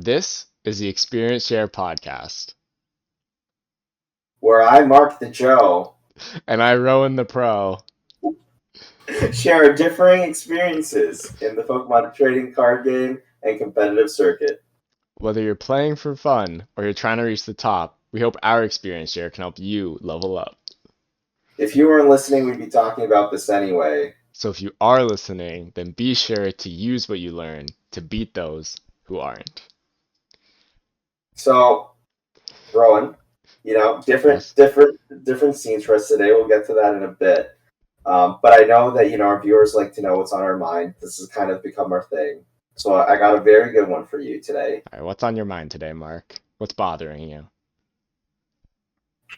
This is the Experience Share podcast, where I, Mark the Joe, and I, Rowan the Pro. share differing experiences in the Pokemon trading card game and competitive circuit. Whether you're playing for fun or you're trying to reach the top, we hope our Experience Share can help you level up. If you weren't listening, we'd be talking about this anyway. So if you are listening, then be sure to use what you learn to beat those who aren't. So, Rowan, different scenes for us today. We'll get to that in a bit. But I know that our viewers like to know what's on our mind. This has kind of become our thing. So I got a very good one for you today. All right, what's on your mind today, Mark? What's bothering you?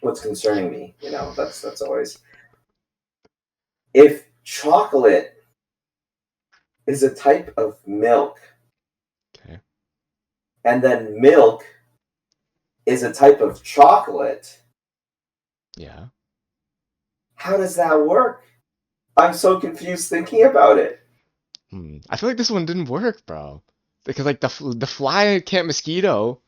What's concerning me, that's always. If chocolate is a type of milk, Okay. and then milk is a type of chocolate, Yeah. how does that work? I'm so confused thinking about it. I feel like this one didn't work, bro. Because like the fly can't mosquito.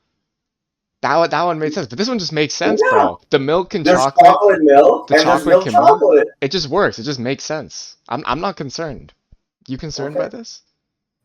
That one made sense, but this one just makes sense, Yeah, bro. The milk and there's chocolate, chocolate milk the and there's chocolate milk can move. chocolate. It just works. It just makes sense. I'm not concerned. You concerned Okay, by this?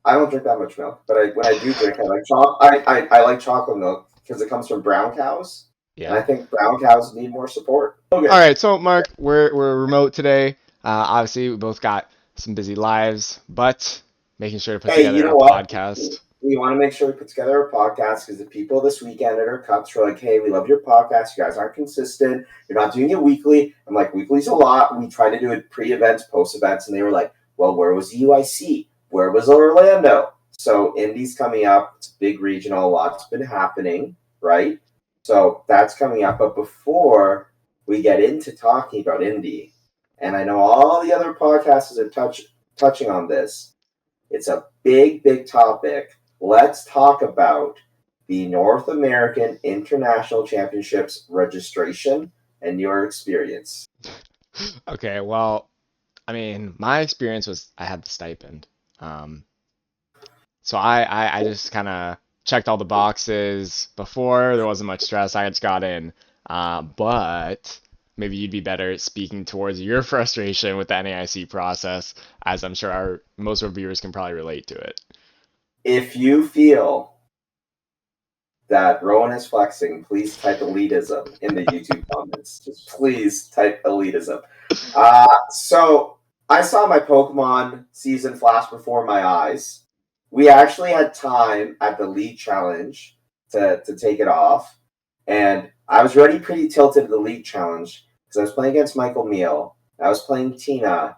I don't drink that much milk, but when I do drink, I like I like chocolate milk because it comes from brown cows, and I Yeah. think brown cows need more support. All Okay. right, so Mark, we're remote today. Obviously, we both got some busy lives, but making sure to put Hey, you together know a what? podcast. We want to make sure we put together a podcast because the people this weekend at our cups were like, "Hey, we love your podcast. You guys aren't consistent. You're not doing it weekly." I'm like, "Weekly's a lot." We try to do it pre-events, post-events, and they were like, "Well, where was UIC? Where was Orlando?" So Indy's coming up. It's a big regional. A lot's been happening, right? So that's coming up. But before we get into talking about Indy, and I know all the other podcasts are touching on this. It's a big, big topic. Let's talk about the North American International Championships registration and your experience. Okay, well, I mean, my experience was I had the stipend. Um, so I just kind of checked all the boxes before. There wasn't much stress. I just got in. But maybe you'd be better at speaking towards your frustration with the NAIC process, as I'm sure most of our viewers can probably relate to it. If you feel that Rowan is flexing, please type elitism in the YouTube comments. Just please type elitism. So I saw my Pokemon season flash before my eyes. We actually had time at the League Challenge to take it off. And I was already pretty tilted at the League Challenge because I was playing against Michael Meal. I was playing Tina,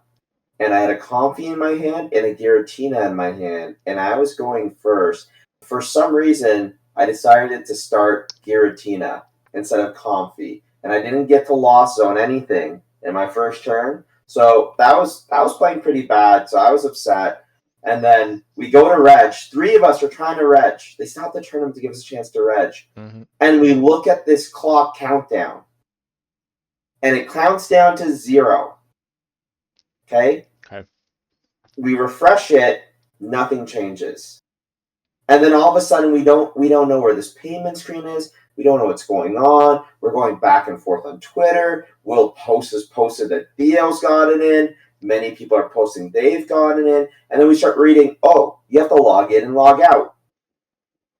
and I had a Comfy in my hand and a Giratina in my hand, and I was going first. For some reason, I decided to start Giratina instead of Comfy, and I didn't get to Lost Zone anything in my first turn. So that was playing pretty bad. So I was upset. And then we go to Reg. Three of us are trying to Reg. They stopped the tournament to give us a chance to Reg. Mm-hmm. And we look at this clock countdown. And it counts down to 0. Okay? Okay. We refresh it, nothing changes. And then all of a sudden we don't know where this payment screen is. We don't know what's going on. We're going back and forth on Twitter. Will Post has posted that Theo's got it in. Many people are posting they've gotten in. And then we start reading, oh, you have to log in and log out.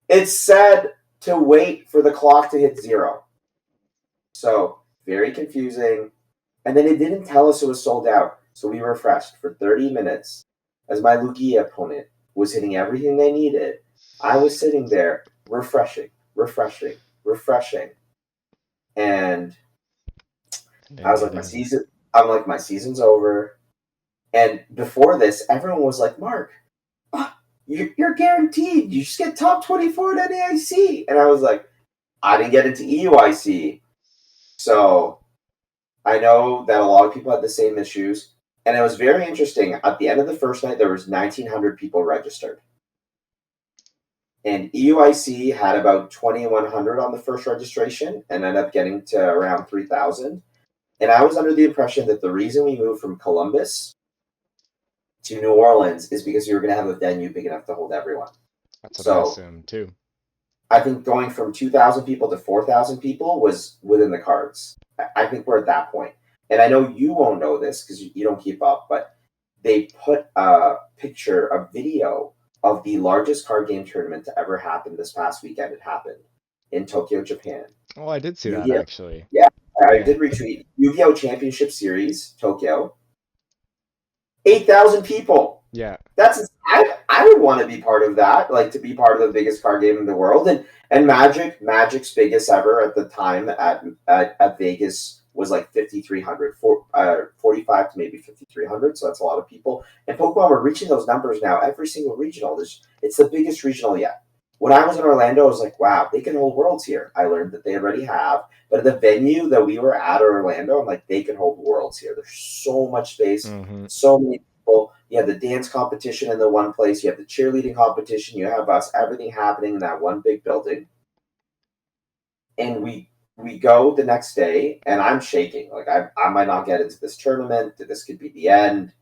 It said to wait for the clock to hit 0. So, very confusing. And then it didn't tell us it was sold out. So we refreshed for 30 minutes as my Lugia opponent was hitting everything they needed. I was sitting there refreshing. And I was like, my season's over. And before this, everyone was like, Mark, you're guaranteed. You just get top 24 at NAIC. And I was like, I didn't get into EUIC. So I know that a lot of people had the same issues. And it was very interesting. At the end of the first night, there was 1,900 people registered. And EUIC had about 2,100 on the first registration and ended up getting to around 3,000. And I was under the impression that the reason we moved from Columbus to New Orleans is because you were going to have a venue big enough to hold everyone. That's what I So assumed too. I think going from 2,000 people to 4,000 people was within the cards. I think we're at that point. And I know you won't know this because you don't keep up, but they put a video of the largest card game tournament to ever happen this past weekend. It happened in Tokyo, Japan. Oh, I did see that Yu-Gi-Oh! actually. Yeah, I Yeah. did retweet. Yu-Gi-Oh! Championship Series, Tokyo. 8,000 people. Yeah. That's I would want to be part of that, like to be part of the biggest card game in the world. And Magic's biggest ever at the time at Vegas was like 5,300, 45 to maybe 5,300. So that's a lot of people. And Pokemon were reaching those numbers now. Every single regional, it's the biggest regional yet. When I was in Orlando, I was like, wow, they can hold worlds here. I learned that they already have. But at the venue that we were at Orlando, I'm like, they can hold worlds here. There's so much space, so many people. You have the dance competition in the one place. You have the cheerleading competition. You have everything happening in that one big building. And we go the next day, and I'm shaking. Like, I might not get into this tournament. This could be the end.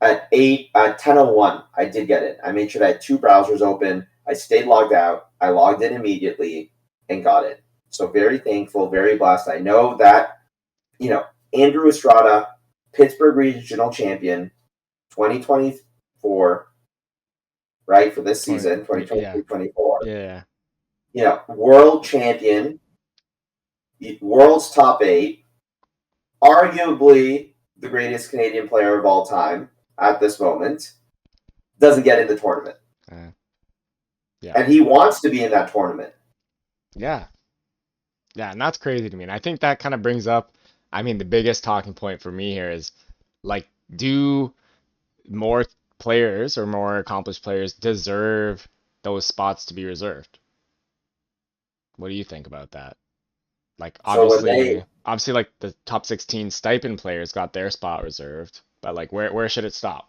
At 10:01, I did get in. I made sure I had 2 browsers open. I stayed logged out. I logged in immediately and got in. So very thankful, very blessed. I know that, Andrew Estrada, Pittsburgh Regional Champion, 2024, right, for this season, 2023-24. Yeah. World champion, world's top 8, arguably the greatest Canadian player of all time at this moment, doesn't get in the tournament. Yeah. And he wants to be in that tournament. Yeah. Yeah, and that's crazy to me. And I think that kind of brings up, the biggest talking point for me here is, like, do more players or more accomplished players deserve those spots to be reserved? What do you think about that? Like, obviously, like the top 16 stipend players got their spot reserved, but like, where should it stop?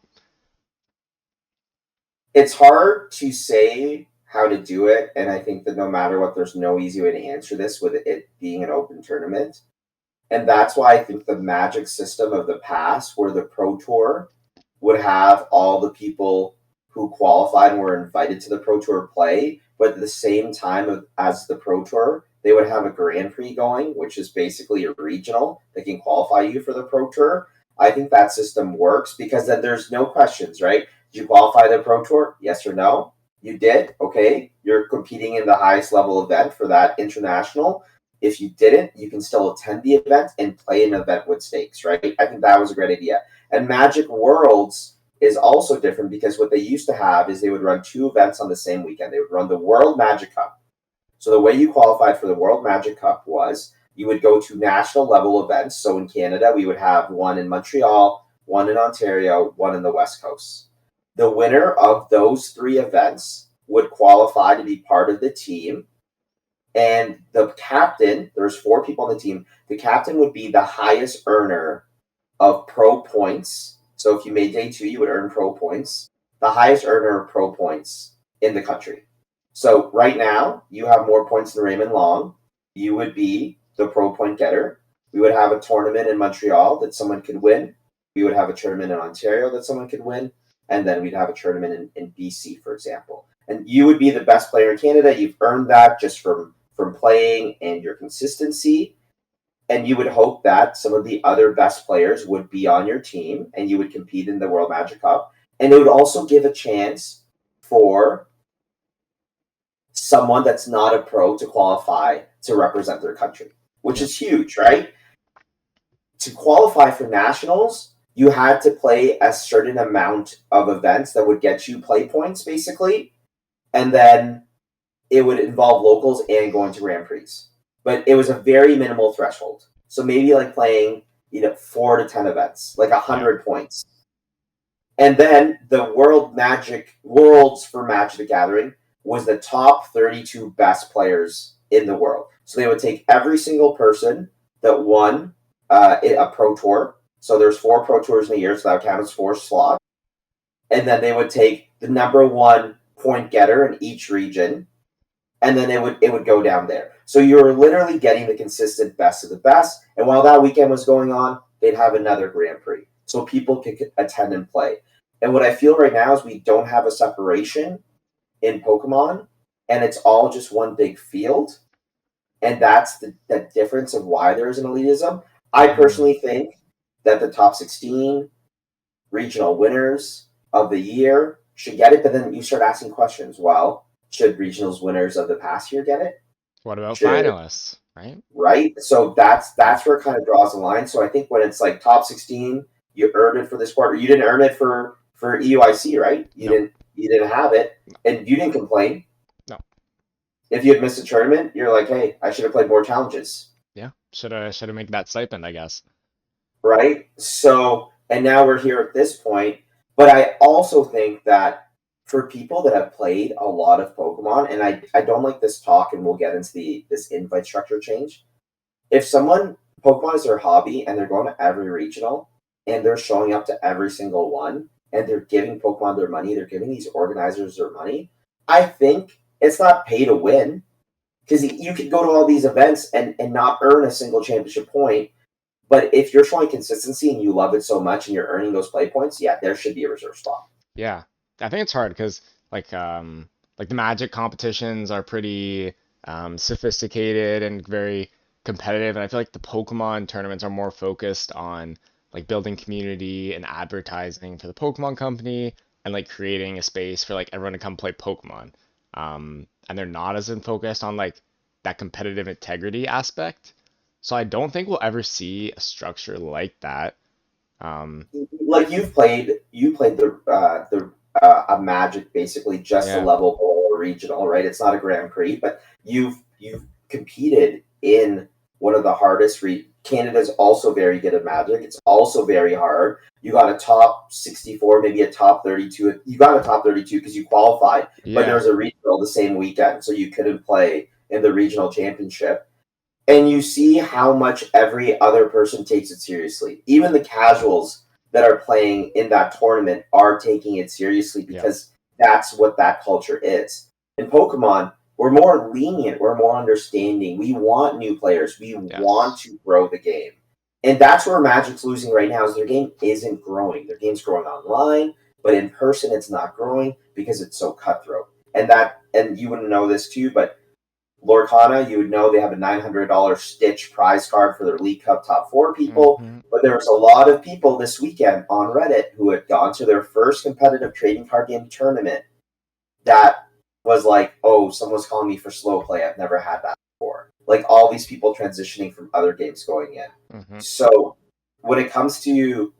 It's hard to say how to do it, and I think that no matter what, there's no easy way to answer this with it being an open tournament. And that's why I think the Magic system of the past, where the Pro Tour would have all the people who qualified and were invited to the Pro Tour play, but at the same time as the Pro Tour, they would have a Grand Prix going, which is basically a regional that can qualify you for the Pro Tour. I think that system works because then there's no questions, right? Did you qualify the Pro Tour? Yes or no? You did? Okay. You're competing in the highest level event for that international. If you didn't, you can still attend the event and play an event with stakes, right? I think that was a great idea. And Magic Worlds is also different because what they used to have is they would run 2 events on the same weekend. They would run the World Magic Cup. So the way you qualified for the World Magic Cup was you would go to national level events. So in Canada, we would have one in Montreal, one in Ontario, one in the West Coast. The winner of those 3 events would qualify to be part of the team. And the captain, there's 4 people on the team, the captain would be the highest earner of pro points. So if you made day 2, you would earn pro points. The highest earner of pro points in the country. So right now, you have more points than Raymond Long. You would be the pro point getter. We would have a tournament in Montreal that someone could win. We would have a tournament in Ontario that someone could win. And then we'd have a tournament in BC, for example. And you would be the best player in Canada. You've earned that just from playing and your consistency. And you would hope that some of the other best players would be on your team and you would compete in the World Magic Cup. And it would also give a chance for someone that's not a pro to qualify to represent their country, which is huge, right? To qualify for nationals, you had to play a certain amount of events that would get you play points, basically. And then it would involve locals and going to Grand Prix. But it was a very minimal threshold. So maybe like playing, 4 to 10 events, like 100 points. And then the Worlds for Magic the Gathering was the top 32 best players in the world. So they would take every single person that won a Pro Tour. So there's 4 Pro Tours in a year, so that counts as 4 slots. And then they would take the number 1 point getter in each region, and then it would go down there. So you're literally getting the consistent best of the best. And while that weekend was going on, they'd have another Grand Prix. So people could attend and play. And what I feel right now is we don't have a separation in Pokemon and it's all just one big field, and that's the difference of why there is an elitism. I personally think that the top 16 regional winners of the year should get it, but then you start asking questions. Well, should regionals winners of the past year get it? What about Should, finalists, right? right? So that's where it kind of draws the line. So I think when it's like top 16, you earned it for this quarter. You didn't earn it for EUIC, right? You didn't have it, and you didn't complain. No. If you had missed a tournament, you're like, hey, I should have played more challenges. Yeah, should have made that stipend, I guess. Right? So, and now we're here at this point. But I also think that for people that have played a lot of Pokemon, and I don't like this talk, and we'll get into this invite structure change. If Pokemon is their hobby and they're going to every regional and they're showing up to every single one and they're giving Pokemon their money, they're giving these organizers their money, I think it's not pay to win, because you could go to all these events and not earn a single championship point. But if you're showing consistency and you love it so much and you're earning those play points, yeah, there should be a reserve spot. Yeah, I think it's hard because like the Magic competitions are pretty sophisticated and very competitive, and I feel like the Pokemon tournaments are more focused on like building community and advertising for the Pokemon company and like creating a space for like everyone to come play Pokemon. And they're not as in focused on like that competitive integrity aspect. So I don't think we'll ever see a structure like that. Like you played a Magic basically just a Yeah, level below a regional, right? It's not a Grand Prix, but you've competed in one of the hardest. Canada's also very good at Magic. It's also very hard. You got a top 64, maybe a top 32. You got a top 32 because you qualified, but there yeah, was a regional the same weekend, so you couldn't play in the regional championship. And you see how much every other person takes it seriously. Even the casuals that are playing in that tournament are taking it seriously yeah, because that's what that culture is. In Pokemon, we're more lenient, we're more understanding. We want new players. We want yes, to grow the game. And that's where Magic's losing right now is their game isn't growing. Their game's growing online, but in person it's not growing because it's so cutthroat. And you wouldn't know this too, but Lorcana, you would know they have a $900 Stitch prize card for their League Cup top 4 people. hmm But there was a lot of people this weekend on Reddit who had gone to their first competitive trading card game tournament that was like, oh, someone's calling me for slow play. I've never had that before. Like all these people transitioning from other games going in. hmm So when it comes to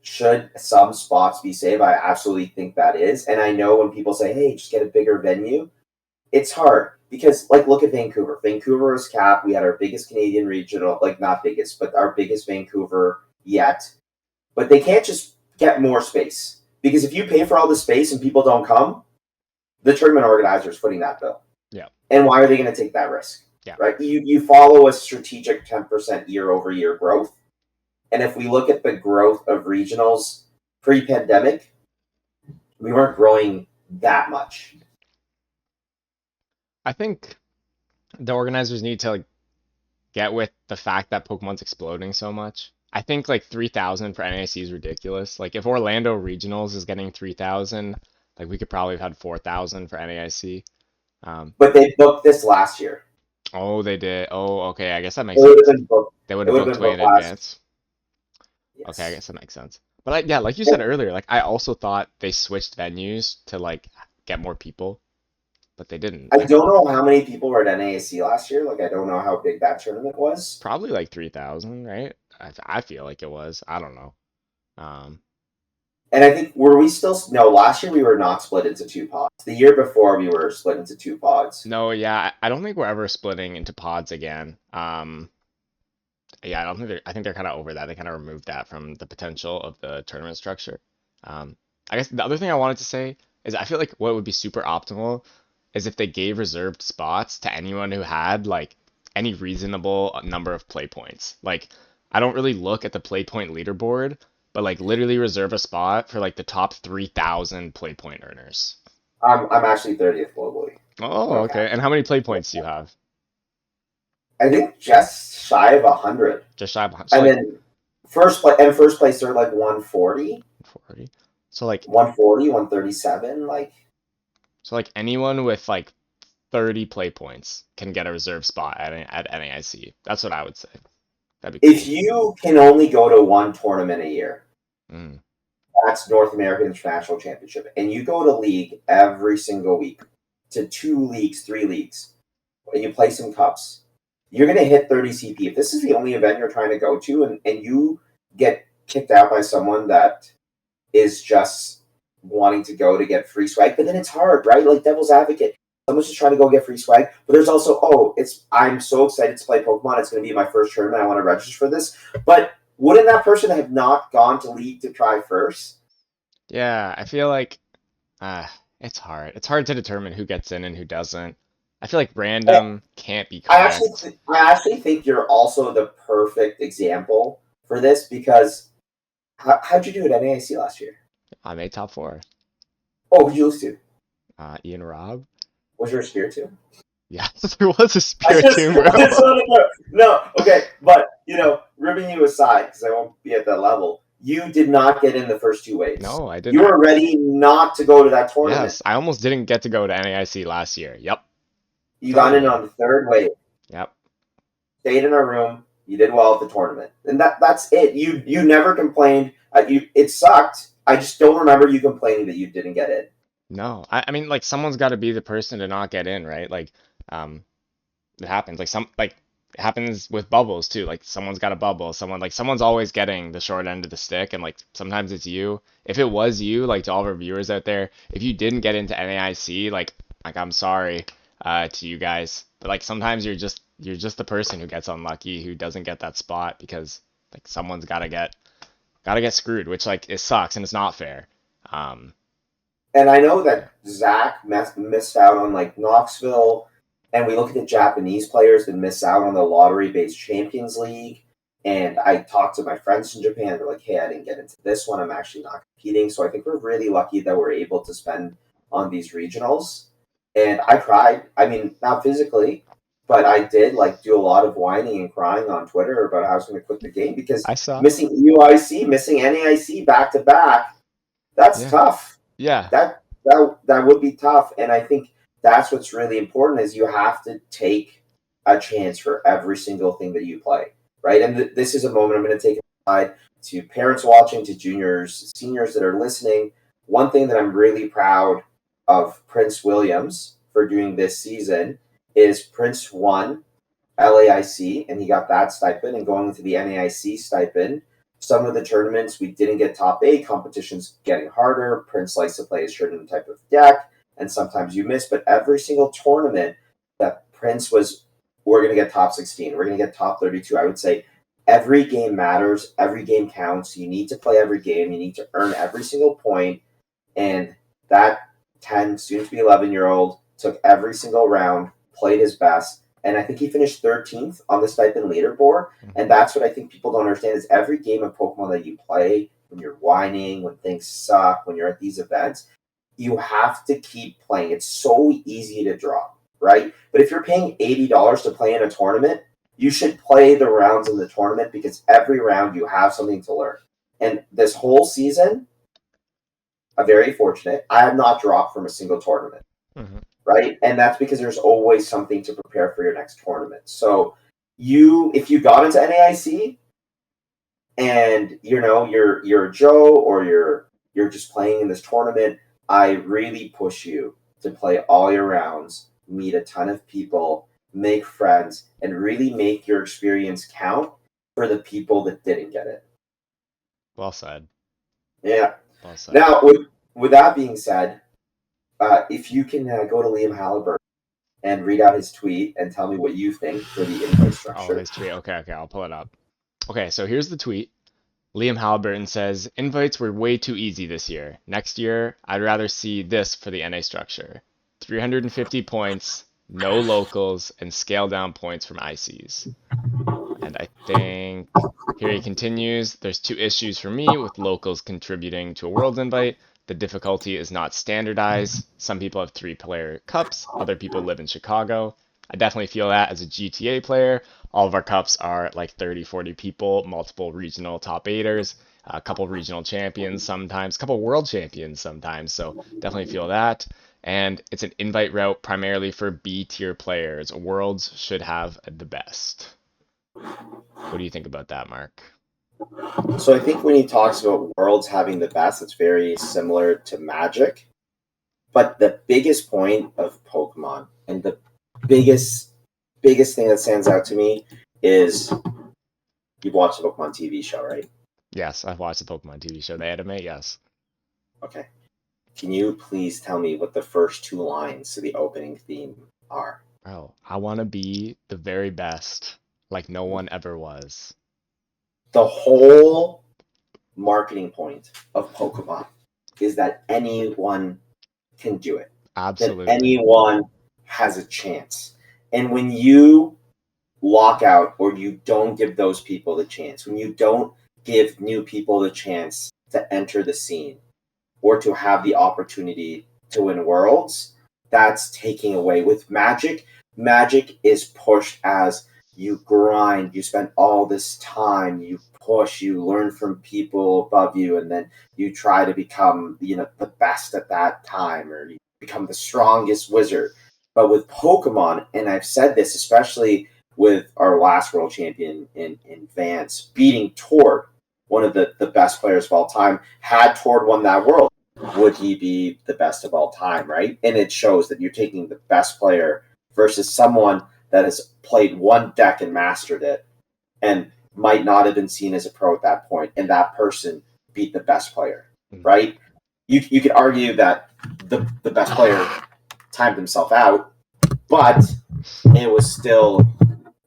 should some spots be saved, I absolutely think that is. And I know when people say, hey, just get a bigger venue, it's hard because like look at Vancouver. Vancouver is capped. We had our biggest Canadian regional, like not biggest, but our biggest Vancouver yet. But they can't just get more space because if you pay for all the space and people don't come, the tournament organizer is footing that bill. yeah, And why are they going to take that risk? yeah. Right? You follow a strategic 10% year over year growth. And if we look at the growth of regionals pre-pandemic, we weren't growing that much. I think the organizers need to like get with the fact that Pokemon's exploding so much. I think like 3,000 for NAIC is ridiculous. Like if Orlando Regionals is getting 3,000, like we could probably have had 4,000 for NAIC. But they booked this last year. Oh, they did. Oh, okay. I guess that It makes would sense. have been booked. They would It have would have booked been way in booked last. advance. Okay, I Yes. guess that makes sense. But yeah, like you said earlier, like I also thought they switched venues to like get more people, but they didn't. I Like don't know how many people were at NAAC last year. Like I don't know how big that tournament was. probably like 3,000, right? I feel like it was. I don't know. Um, And I think were we still no last year we were not split into two pods. The year before we were split into two pods. no, yeah, I don't think we're ever splitting into pods again. Yeah, I don't think I think they're kind of over that. They kind of removed that from the potential of the tournament structure. I guess the other thing I wanted to say is I feel like what would be super optimal is if they gave reserved spots to anyone who had like any reasonable number of play points. Like I don't really look at the play point leaderboard, but like literally reserve a spot for like the top 3,000 play point earners. I'm actually 30th globally. Oh, Okay. okay. And how many play points do you have? I think just shy of 100. Just shy of 100. So And like then first place they're like 140, 40. So like 140, 137. Like So like anyone with like 30 play points can get a reserve spot at NAIC. That's what I would say. That'd be If cool. you can only go to one tournament a year, Mm. that's North American International Championship, and you go to league every single week to 2 leagues, 3 leagues, and you play some cups, you're going to hit 30 CP. If this is the only event you're trying to go to, and you get kicked out by someone that is just wanting to go to get free swag, but then it's hard, right? Like devil's advocate. Someone's just trying to go get free swag, but there's also, I'm so excited to play Pokemon. It's going to be my first tournament. I want to register for this. But wouldn't that person have not gone to league to try first? Yeah, I feel like uh, it's hard. It's hard to determine who gets in and who doesn't. I feel like random can't be correct. I actually think you're also the perfect example for this because how'd you do at NAIC last year? I made top four. Oh, who'd you lose to? Ian Robb. Was there a spear too? Yeah, there was a I spear just, team, I just bro. want to know. No, okay, but ribbing you aside because I won't be at that level. You did not get in the first 2 waves. No, I You didn't. were ready not to go to that tournament. Yes, I almost didn't get to go to NAIC last year. Yep, You got in totally. on the third wave. Yep. Stayed in our room. You did well at the tournament, and that's it. You never complained. It sucked. I just don't remember you complaining that you didn't get in. No, I mean, like, someone's got to be the person to not get in, right? Like, um, it happens. Like, it happens with bubbles too. Like, someone's got a bubble. Someone's always getting the short end of the stick, and like, sometimes it's you. If it was you, like, to all of our viewers out there, if you didn't get into NAIC, like, I'm sorry, to you guys, but like, sometimes you're just the person who gets unlucky, who doesn't get that spot because like someone's gotta get screwed, which like it sucks and it's not fair. Um, And I know yeah. that Zach missed out on like Knoxville, and we look at the Japanese players that miss out on the lottery-based Champions League. And I talked to my friends in Japan. They're like, "Hey, I didn't get into this one. I'm actually not competing." So I think we're really lucky that we're able to spend on these regionals. And I cried. I mean, not physically, but I did like do a lot of whining and crying on Twitter about how I was going to quit the game because I saw. missing UIC, missing NAIC back to back, that's Yeah. tough. Yeah. That would be tough, and I think that's what's really important is you have to take a chance for every single thing that you play, right? And this is a moment I'm going to take aside to parents watching, to juniors, seniors that are listening. One thing that I'm really proud of Prince Williams for doing this season is Prince won LAIC and he got that stipend, and going into the NAIC stipend. Some of the tournaments we didn't get top 8. Competition's getting harder. Prince likes to play a certain type of deck, and sometimes you miss. But every single tournament that Prince was, we're going to get top 16. We're going to get top 32. I would say every game matters. Every game counts. You need to play every game. You need to earn every single point. And that 10, soon to be 11-year-old, took every single round, played his best, and I think he finished 13th on the stipend leaderboard. And Mhm. that's what I think people don't understand is every game of Pokemon that you play, when you're whining, when things suck, when you're at these events, you have to keep playing. It's so easy to drop, right? But if you're paying $80 to play in a tournament, you should play the rounds in the tournament because every round you have something to learn. And this whole season, I'm very fortunate. I have not dropped from a single tournament, Mhm. right? And that's because there's always something to prepare for your next tournament. So if you got into NAIC and you're Joe or you're just playing in this tournament, I really push you to play all your rounds, meet a ton of people, make friends, and really make your experience count for the people that didn't get it. Well said. Yeah. Well said. Now, with that being said, if you can go to Liam Halliburton and read out his tweet and tell me what you think for the invite Oh, structure. his tweet. Okay, okay, I'll pull it up. Okay, so here's the tweet. Liam Halliburton says, invites were way too easy this year. Next year, I'd rather see this for the NA structure. 350 points, no locals, and scale down points from ICs. And I think here he continues, there's two issues for me with locals contributing to a world invite. The difficulty is not standardized. Some people have 3-player cups, other people live in Chicago. I definitely feel that as a GTA player. All of our cups are like 30, 40 people, multiple regional top 8ers, a couple regional champions sometimes, a couple world champions sometimes. So definitely feel that. and it's an invite route primarily for B tier players. Worlds should have the best. What do you think about that, Mark? So I think when he talks about worlds having the best, it's very similar to Magic. But the biggest point of Pokemon and the biggest thing that stands out to me is you've watched the Pokemon TV show, right? Yes, I've watched the Pokemon TV show, the anime, yes. Okay. Can you please tell me what the first two lines to the opening theme are? Bro, I want to be the very best, like no one ever was. The whole marketing point of Pokemon is that anyone can do it, that Absolutely. anyone has a chance. And when you lock out or you don't give those people the chance, when you don't give new people the chance to enter the scene or to have the opportunity to win worlds, that's taking away. With Magic, Magic is pushed as you grind, you spend all this time, you push, you learn from people above you, and then you try to become, the best at that time, or you become the strongest wizard. But with Pokemon, and I've said this especially with our last world champion in Vance, beating Tord, one of the best players of all time, had Tord won that world, would he be the best of all time, right? And it shows that you're taking the best player versus someone that has played one deck and mastered it and might not have been seen as a pro at that point, and that person beat the best player, Mm. right? You could argue that the best player timed himself out, but it was still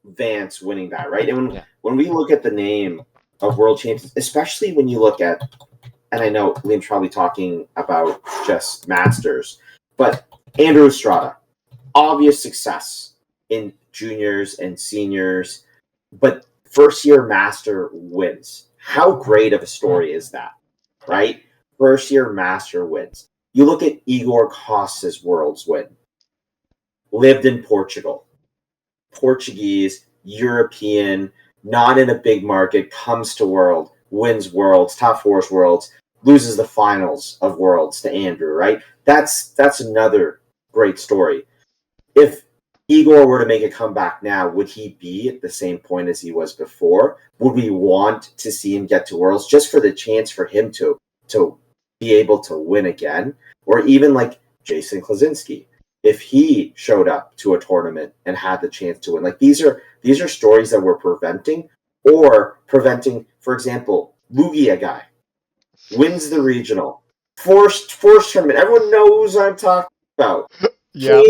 Vance winning that, right? And Yeah. when we look at the name of world champions, especially when you look at, and I know Liam's probably talking about just masters, but Andrew Estrada, obvious success in juniors and seniors, but first year master wins. How great of a story is that, right? First year master wins. You look at Igor Costas' Worlds win. Lived in Portugal. Portuguese, European, not in a big market, comes to World, wins Worlds, top fours Worlds, loses the finals of Worlds to Andrew, right? That's another great story. If Igor were to make a comeback now, would he be at the same point as he was before? Would we want to see him get to Worlds just for the chance for him to be able to win again? Or even like Jason Klaczynski, if he showed up to a tournament and had the chance to win. Like these are stories that we're preventing, for example, Lugia guy wins the regional. Forced tournament. Everyone knows what I'm talking about. Yep.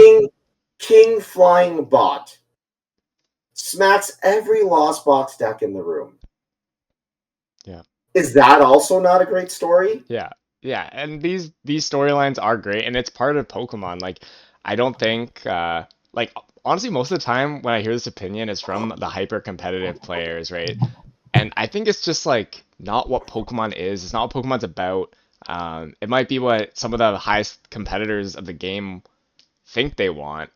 King Flying Bot smacks every Lost Box deck in the room. Yeah. Is that also not a great story? Yeah. Yeah. And these storylines are great, and it's part of Pokemon. Like, I don't think like honestly most of the time when I hear this opinion it's from the hyper competitive players, right? And I think it's just like not what Pokemon is. It's not what Pokemon's about. It might be what some of the highest competitors of the game think they want.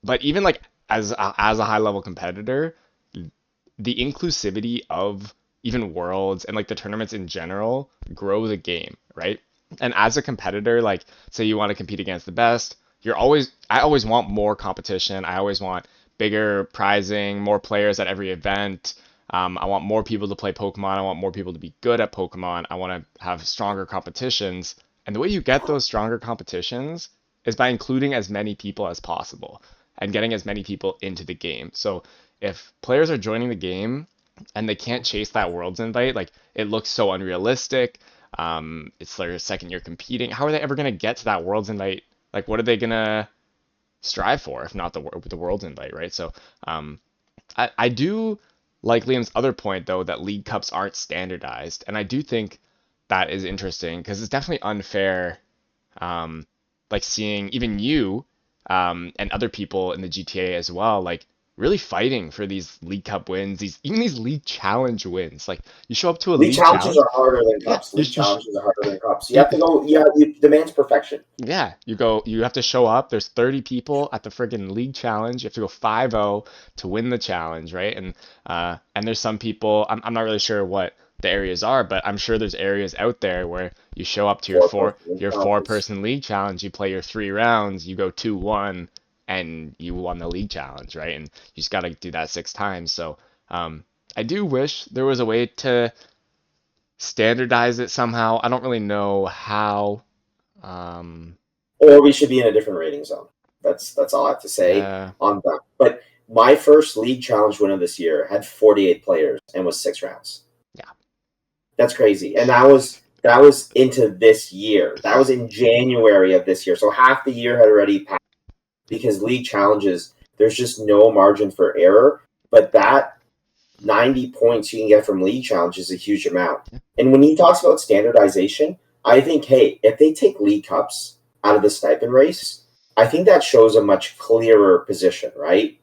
But even like as a high level competitor, the inclusivity of even worlds and like the tournaments in general grow the game, right? And as a competitor, like say you want to compete against the best, I always want more competition. I always want bigger prizing, more players at every event. I want more people to play Pokemon. I want more people to be good at Pokemon. I want to have stronger competitions. And the way you get those stronger competitions is by including as many people as possible and getting as many people into the game. So if players are joining the game and they can't chase that world's invite, like it looks so unrealistic. It's their second year competing. How are they ever gonna get to that world's invite? Like, what are they gonna strive for if not the world's invite, right? So, I do like Liam's other point though that league cups aren't standardized, and I do think that is interesting because it's definitely unfair. Um, like seeing even you and other people in the GTA as well, like really fighting for these League Cup wins, these League Challenge wins. Like you show up to a League League challenges Challenge, are harder than yeah, cups. League challenges are harder than cups. You you, have to go. Yeah, you demands perfection. yeah, you have to show up. There's 30 people at the friggin' League Challenge. You have to go 5-0 to win the challenge, right? And there's some people, I'm not really sure what the areas are, but I'm sure there's areas out there where you show up to your four person league challenge, you play your 3 rounds, you go 2-1, and you won the league challenge, right? And you just got to do that 6 times. So I do wish there was a way to standardize it somehow. I don't really know how. Or we should be in a different rating zone. That's all I have to say Yeah. on that. But my first league challenge winner this year had 48 players and was 6 rounds. Yeah. That's crazy. And that was into this year. That was in January of this year. So half the year had already passed because league challenges, there's just no margin for error. But that 90 points you can get from league challenge is a huge amount. And when he talks about standardization, I think, hey, if they take league cups out of the stipend race, I think that shows a much clearer position, right?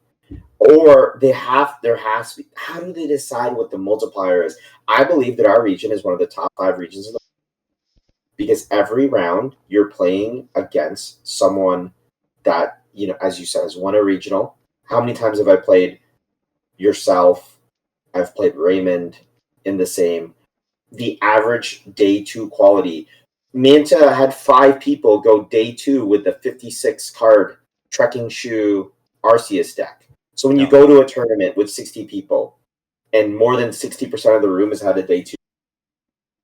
Or there has to be, how do they decide what the multiplier is? I believe that our region is one of the top 5 regions in the world because every round you're playing against someone that, you know, as you said, has won a regional. How many times have I played yourself? I've played Raymond in the same. The average day 2 quality. Manta had 5 people go day 2 with the 56 card trekking shoe Arceus deck. So when you go to a tournament with 60 people and more than 60% of the room has had a day 2,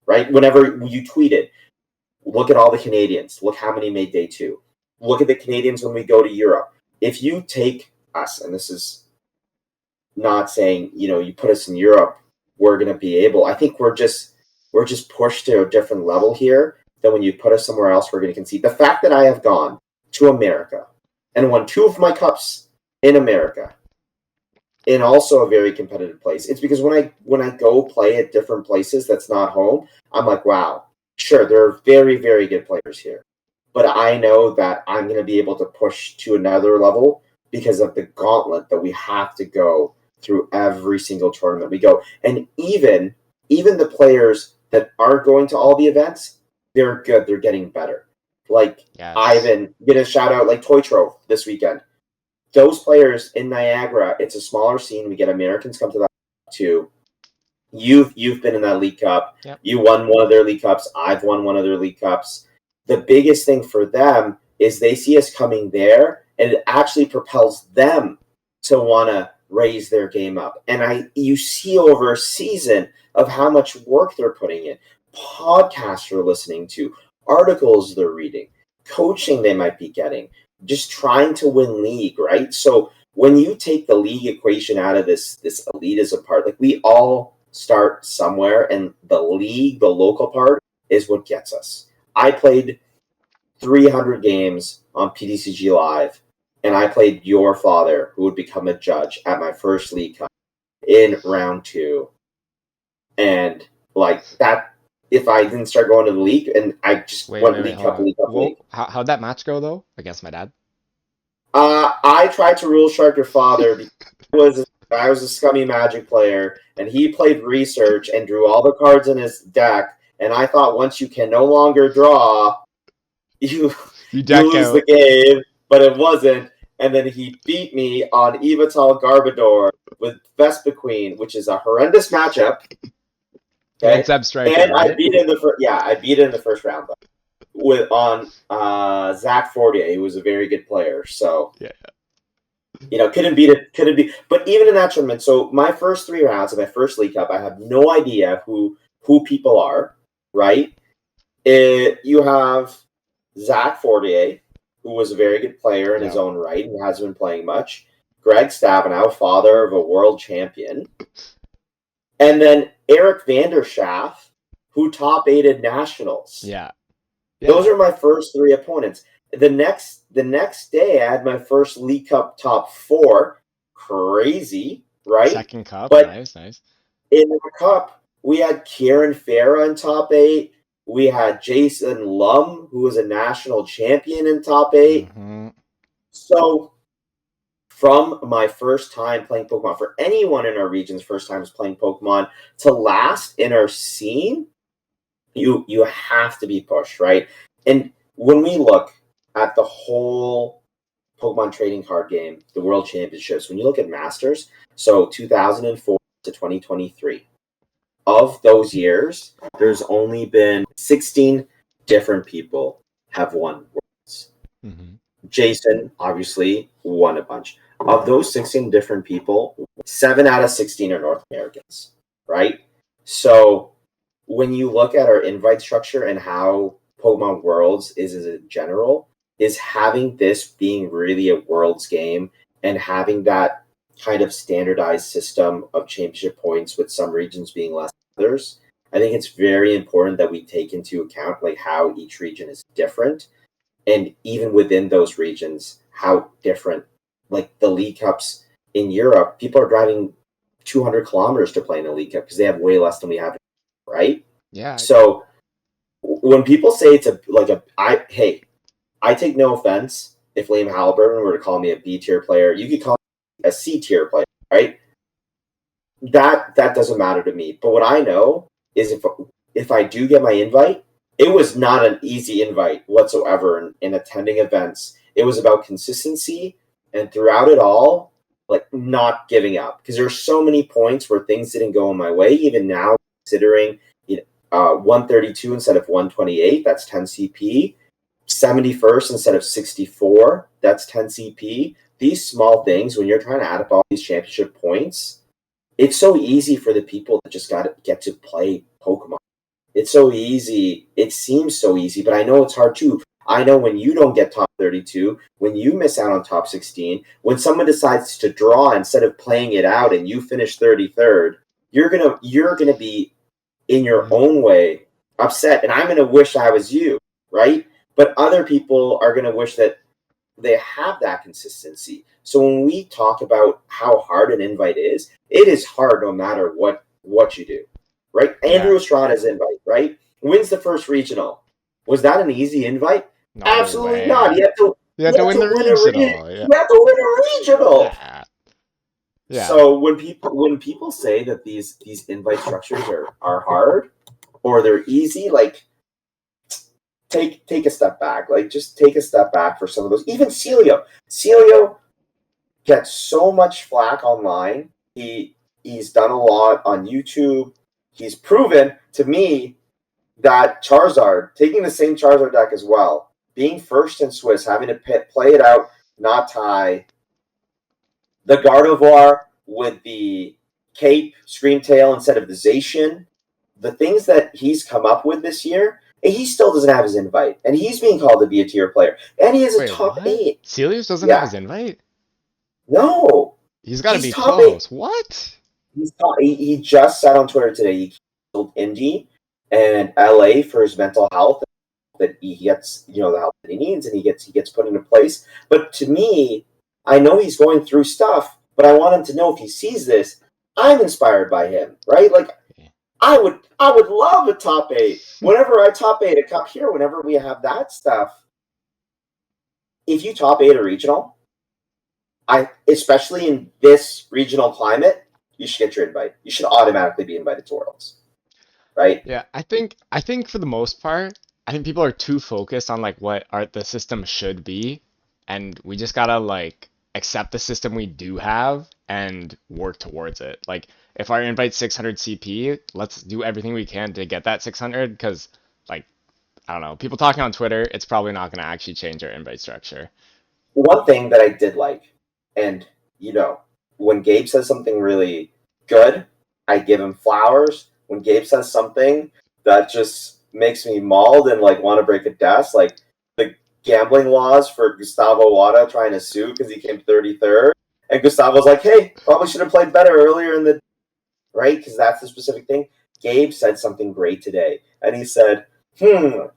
right? Whenever you tweet it, look at all the Canadians. Look how many made day 2. Look at the Canadians when we go to Europe. If you take us, and this is not saying, you know, you put us in Europe, we're going to be able. I think we're just pushed to a different level here than when you put us somewhere else, we're going to concede. The fact that I have gone to America and won 2 of my cups in America in also a very competitive place, it's because when I go play at different places that's not home, I'm like, wow, sure, there are very, very good players here. But I know that I'm going to be able to push to another level because of the gauntlet that we have to go through every single tournament we go. And even the players that are going to all the events, they're good. They're getting better. Like Ivan, get a shout out like Toy Trove this weekend. Those players in Niagara, it's a smaller scene. We get Americans come to that too. You've been in that League Cup. Yep. You won one of their League Cups. I've won one of their League Cups. The biggest thing for them is they see us coming there, and it actually propels them to want to raise their game up. And you see over a season of how much work they're putting in, podcasts they're listening to, articles they're reading, coaching they might be getting, just trying to win league, right? So when you take the league equation out of this elitism part, like we all start somewhere, and the league, the local part, is what gets us. I played 300 games on PTCG Live, and I played your father, who would become a judge at my first League Cup in round 2. And like that, if I didn't start going to the league, and I just went League Cup. How'd that match go though against my dad? I tried to rule shark your father because I was a scummy Magic player, and he played research and drew all the cards in his deck. And I thought once you can no longer draw, you lose the game, but it wasn't. And then he beat me on Evital Garbodor with Vespiquen, which is a horrendous matchup. Okay? And Zeb Striker, and right? I beat it in the first round on Zach Fortier, who was a very good player. So you know, couldn't beat. But even in that tournament, so my first 3 rounds of my first League Cup, I have no idea who people are. Right? You have Zach Fortier, who was a very good player in his own right and hasn't been playing much. Greg Stabenow, father of a world champion. And then Eric Vanderschaff, who top 8'd nationals. Yeah. Those are my first 3 opponents. The next day, I had my first League Cup top 4. Crazy, right? Second cup, but nice. In the cup, we had Kieran Farah in top 8. We had Jason Lum, who was a national champion in top 8. Mm-hmm. So from my first time playing Pokemon, for anyone in our region's first time playing Pokemon, to last in our scene, you have to be pushed, right? And when we look at the whole Pokemon trading card game, the World Championships, when you look at Masters, so 2004 to 2023, of those years, there's only been 16 different people have won Worlds. Mm-hmm. Jason obviously won a bunch. Of those 16 different people, 7 out of 16 are North Americans, right? So when you look at our invite structure and how Pokemon Worlds is as a general, is having this being really a Worlds game and having that kind of standardized system of championship points with some regions being less than others. I think it's very important that we take into account like how each region is different, and even within those regions, how different. Like the League Cups in Europe, people are driving 200 kilometers to play in the League Cup because they have way less than we have, right? Yeah. So when people say it's I take no offense if Liam Halliburton were to call me a B tier player. You could call me a C tier player, right? That doesn't matter to me. But what I know is if I do get my invite, it was not an easy invite whatsoever in attending events. It was about consistency and throughout it all, like not giving up. Because there's so many points where things didn't go in my way. Even now, considering 132 instead of 128, that's 10 CP. 71st instead of 64, that's 10 CP. These small things, when you're trying to add up all these championship points, it's so easy for the people that just got to get to play Pokemon. It's so easy. It seems so easy, but I know it's hard too. I know when you don't get top 32, when you miss out on top 16, when someone decides to draw instead of playing it out and you finish 33rd, you're gonna be in your own way upset, and I'm gonna wish I was you, right? But other people are gonna wish that they have that consistency. So when we talk about how hard an invite is, it is hard no matter what you do, right? Yeah. Andrew Estrada's invite, right? Wins the first regional. Was that an easy invite? No Absolutely way. not. You have to win the regional. You have to win a regional. Yeah. Yeah. So when people say that these invite structures are hard or they're easy, like take a step back. Like just take a step back for some of those. Even Celio. Celio gets so much flack online. He's done a lot on YouTube. He's proven to me that Charizard, taking the same Charizard deck as well, being first in Swiss, having to play it out, not tie, the Gardevoir with the Cape Screamtail instead of the Zacian, the things that he's come up with this year, he still doesn't have his invite, and he's being called to be a tier player, and he has a top what? 8. Celius doesn't have his invite? No. He's got to be top close. 8. What? He just said on Twitter today he killed Indy and LA for his mental health, that he gets the help that he needs, and he gets put into place. But to me, I know he's going through stuff, but I want him to know if he sees this, I'm inspired by him, right? Like I would love a top 8. Whenever I top 8 a cup here, whenever we have that stuff, if you top 8 a regional, especially in this regional climate, you should get your invite. You should automatically be invited to Worlds, right? Yeah, I think for the most part, I think people are too focused on like what the system should be, and we just gotta like accept the system we do have and work towards it. Like if our invite's 600 CP, let's do everything we can to get that 600 because like I don't know, people talking on Twitter, it's probably not gonna actually change our invite structure. One thing that I did like, and when Gabe says something really good, I give him flowers. When Gabe says something that just makes me mauled and like want to break a desk, like the gambling laws for Gustavo Wada trying to sue because he came 33rd, and Gustavo's like, "Hey, probably should have played better earlier in the right," because that's the specific thing. Gabe said something great today, and he said,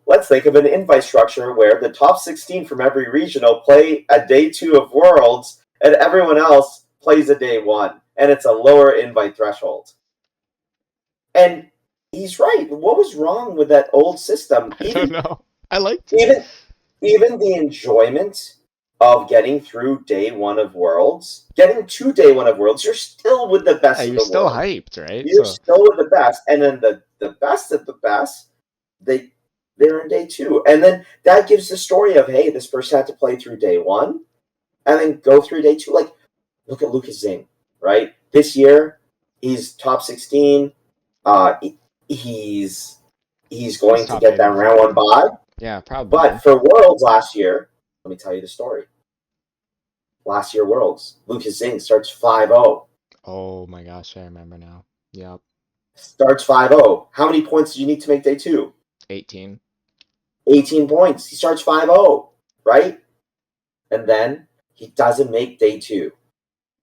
let's think of an invite structure where the top 16 from every regional play a day 2 of Worlds, and everyone else plays a day 1, and it's a lower invite threshold. And he's right. What was wrong with that old system? I don't know. I liked it. Even the enjoyment of getting through day 1 of Worlds, getting to day 1 of Worlds, you're still with the best of the world. You're still hyped, right? You're still with the best. And then the best of the best, they're in day 2. And then that gives the story of, hey, this person had to play through day 1 and then go through day 2. Like, look at Lucas Zing, right? This year, he's top 16. Uh, he's he's He's going to top get eight in that the round one format. bye. Yeah, probably. But for Worlds last year, let me tell you the story. Last year Worlds, Lucas Zing starts 5-0. Oh my gosh, I remember now. Yep. Starts 5-0. How many points did you need to make day two? 18. 18 points. He starts 5-0, right? And then he doesn't make day two.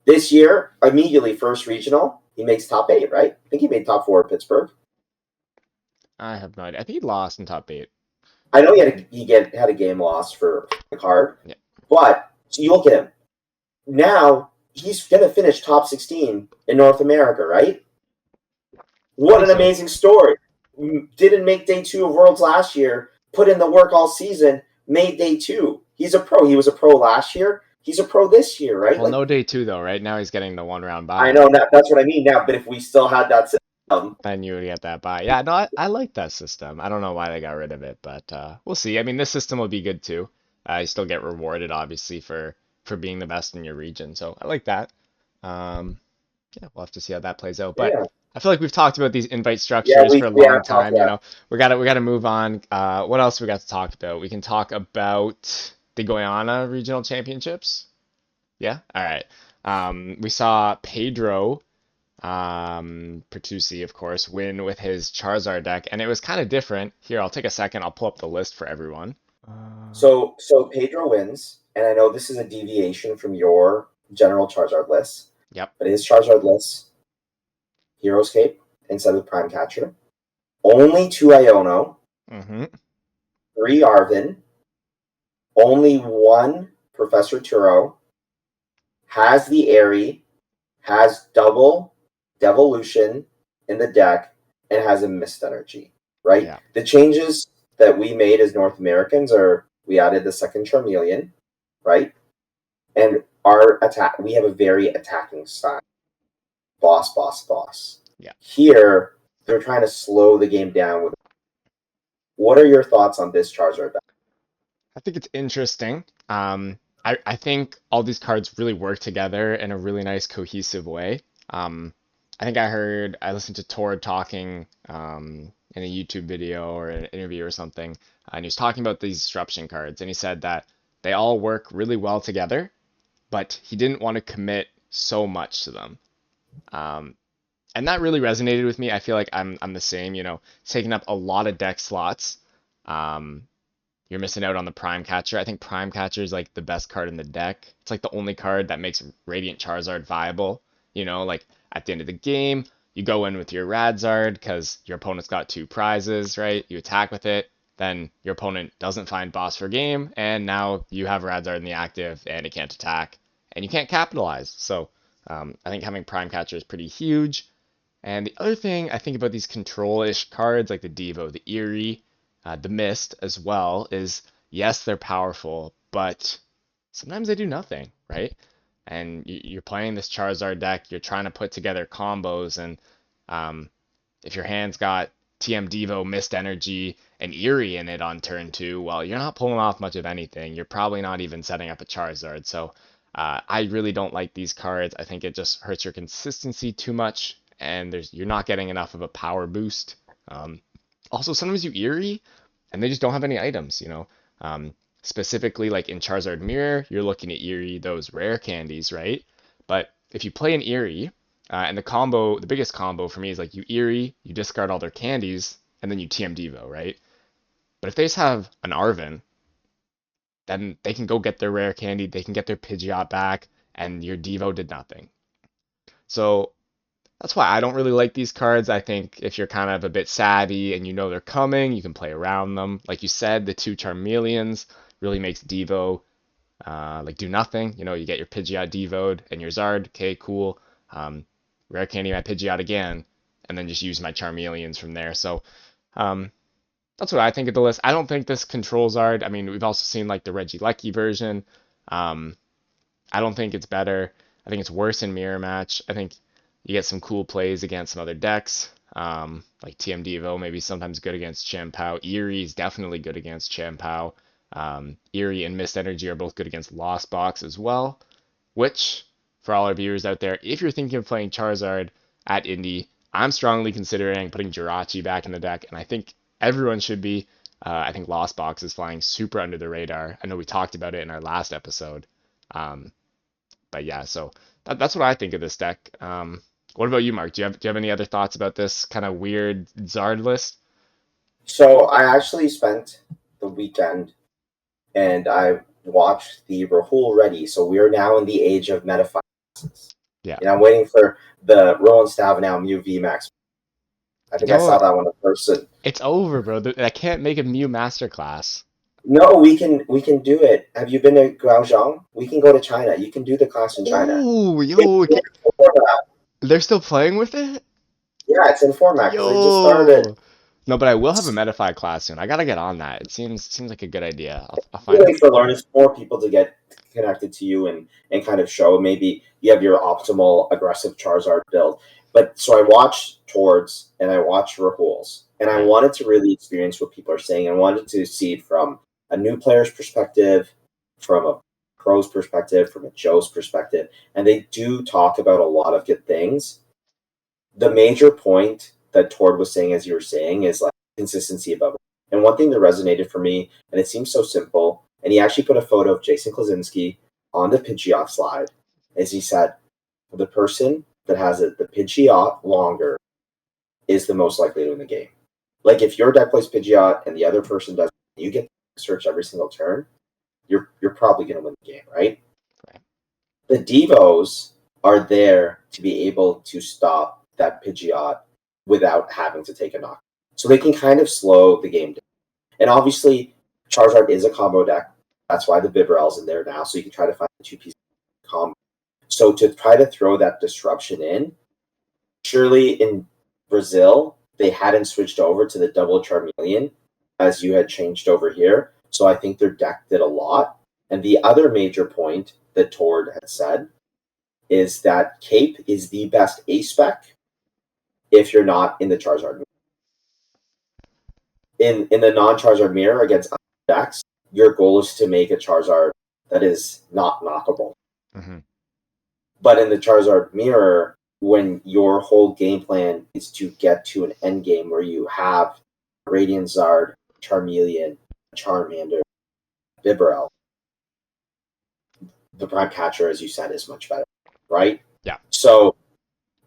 This year, immediately first regional, he makes top eight, right? I think he made top four at Pittsburgh. I have no idea. I think he lost in top eight. I know had a game loss for the card, Yeah. but so you look at him now. He's gonna finish top 16 in North America, right? I What think an so. amazing story! Didn't make day two of Worlds last year. Put in the work all season. Made day two. He's a pro. He was a pro last year. He's a pro this year, right? Well, Like no day two though, right? Now he's getting the 1 round I bye. know that's what I mean now. But if we still had that system, Then you would get that bye. Yeah, no, I like that system. I don't know why they got rid of it, but we'll see. I mean, this system will be good too. You still get rewarded, obviously, for being the best in your region. So I like that. Um, yeah, we'll have to see how that plays out. But yeah, I feel like we've talked about these invite yeah, structures for a we long have talked. time. You Yeah, know, we gotta move on. What else we got to talk about? We can talk about the Guyana Regional Championships. Yeah, all right. We saw Pedro Pertusi, of course, win with his Charizard deck, and it was kind of different. Here, I'll take a second. I'll pull up the list for everyone. so Pedro wins, and I know this is a deviation from your general Charizard list, Yep. but his Charizard list: Hero's Cape instead of Prime Catcher, only two Iono, Mm-hmm. three Arvin, only one Professor Turo, has the Airy, has double Devolution in the deck, and has a Mist Energy, right? Yeah. The changes that we made as North Americans are we added the second Charmeleon, right? And our attack, we have a very attacking style. Boss, boss, boss. Yeah. Here, they're trying to slow the game down with. What are your thoughts on this Charizard deck? I think it's interesting. I think all these cards really work together in a really nice cohesive way. I think I listened to Tord talking in a YouTube video or an interview or something, and he was talking about these disruption cards, and he said that they all work really well together, but he didn't want to commit so much to them. Um, and that really resonated with me. I feel like I'm the same, you know, taking up a lot of deck slots. Um, you're missing out on the Prime Catcher. I think Prime Catcher is like the best card in the deck. It's like the only card that makes Radiant Charizard viable. You know, like at the end of the game, you go in with your Radzard because your opponent's got two prizes, right? You attack with it, then your opponent doesn't find boss for game, and now you have Radzard in the active and it can't attack, and you can't capitalize. So I think having Prime Catcher is pretty huge. And the other thing I think about these control-ish cards like the Devo, the Eerie, the Mist as well is yes, they're powerful, but sometimes they do nothing, right? And you're playing this Charizard deck, you're trying to put together combos, and um, if your hand's got TM Devo, Mist Energy, and Eerie in it on turn two, well, you're not pulling off much of anything. You're probably not even setting up a Charizard. So I really don't like these cards. I think it just hurts your consistency too much, and you're not getting enough of a power boost. Um, Also, sometimes you Eerie, and they just don't have any items, you know. Specifically, like in Charizard Mirror, you're looking at Eerie, those rare candies, right? But if you play an Eerie, and the biggest combo for me is like you Eerie, you discard all their candies, and then you TM Devo, right? But if they just have an Arvin, then they can go get their rare candy, they can get their Pidgeot back, and your Devo did nothing. So that's why I don't really like these cards. I think if you're kind of a bit savvy and you know they're coming, you can play around them. Like you said, the two Charmeleons really makes Devo like do nothing. You know, you get your Pidgeot Devoed and your Zard. Okay, cool. Um, Rare Candy my Pidgeot again, and then just use my Charmeleons from there. So um, that's what I think of the list. I don't think this controls Zard. I mean, we've also seen like the Regieleki version. Um, I don't think it's better. I think it's worse in Mirror Match. I think you get some cool plays against some other decks. Like TM Devo, maybe sometimes good against Champao. Eerie is definitely good against Champao. Eerie and Mist Energy are both good against Lost Box as well. Which, for all our viewers out there, if you're thinking of playing Charizard at Indy, I'm strongly considering putting Jirachi back in the deck, and I think everyone should be. I think Lost Box is flying super under the radar. I know we talked about it in our last episode. Um, but yeah, so that's what I think of this deck. What about you, Mark? Do you have any other thoughts about this kind of weird Zard list? So I actually spent the weekend and I watched the Rahul ready. So we are now in the age of metaphysics. Yeah. And I'm waiting for the Rowan Stav now Mew VMAX. I think I Yo, saw that one in person. it's over, bro. I can't make a Mew Masterclass. No, we can do it. Have you been to Guangzhou? We can go to China. You can do the class in China. Oh, It's yo, in format. they're still playing with it? Yeah, it's in format because they just started. Yo. No, but I will have a Metafy class soon. I gotta get on that. It seems like a good idea. I'll find Really out. for learners, more people to get connected to you and kind of show maybe you have your optimal aggressive Charizard build. But so I watched Towards and I watched Rahul's and I Right. wanted to really experience what people are saying. I wanted to see it from a new player's perspective, from a pro's perspective, from a Joe's perspective. And they do talk about a lot of good things. The major point that Tord was saying, as you were saying, is like consistency above it. And one thing that resonated for me, and it seems so simple, and he actually put a photo of Jason Klaczynski on the Pidgeot slide, as he said, the person that has the Pidgeot longer is the most likely to win the game. Like if your deck plays Pidgeot and the other person does, you get to search every single turn, you're probably going to win the game, right? Right. The Devos are there to be able to stop that Pidgeot without having to take a knock. So they can kind of slow the game down. And obviously, Charizard is a combo deck. That's why the Bibarel's in there now, so you can try to find the two-piece combo. So to try to throw that disruption in, surely in Brazil, they hadn't switched over to the double Charmeleon as you had changed over here. So I think their deck did a lot. And the other major point that Tord had said is that Cape is the best A-spec if you're not in the Charizard mirror. In the non-Charizard mirror against decks, your goal is to make a Charizard that is not knockable. Mm-hmm. But in the Charizard mirror, when your whole game plan is to get to an end game where you have Radiant Zard, Charmeleon, Charmander, Bibarel, the Prime Catcher, as you said, is much better, right? Yeah. So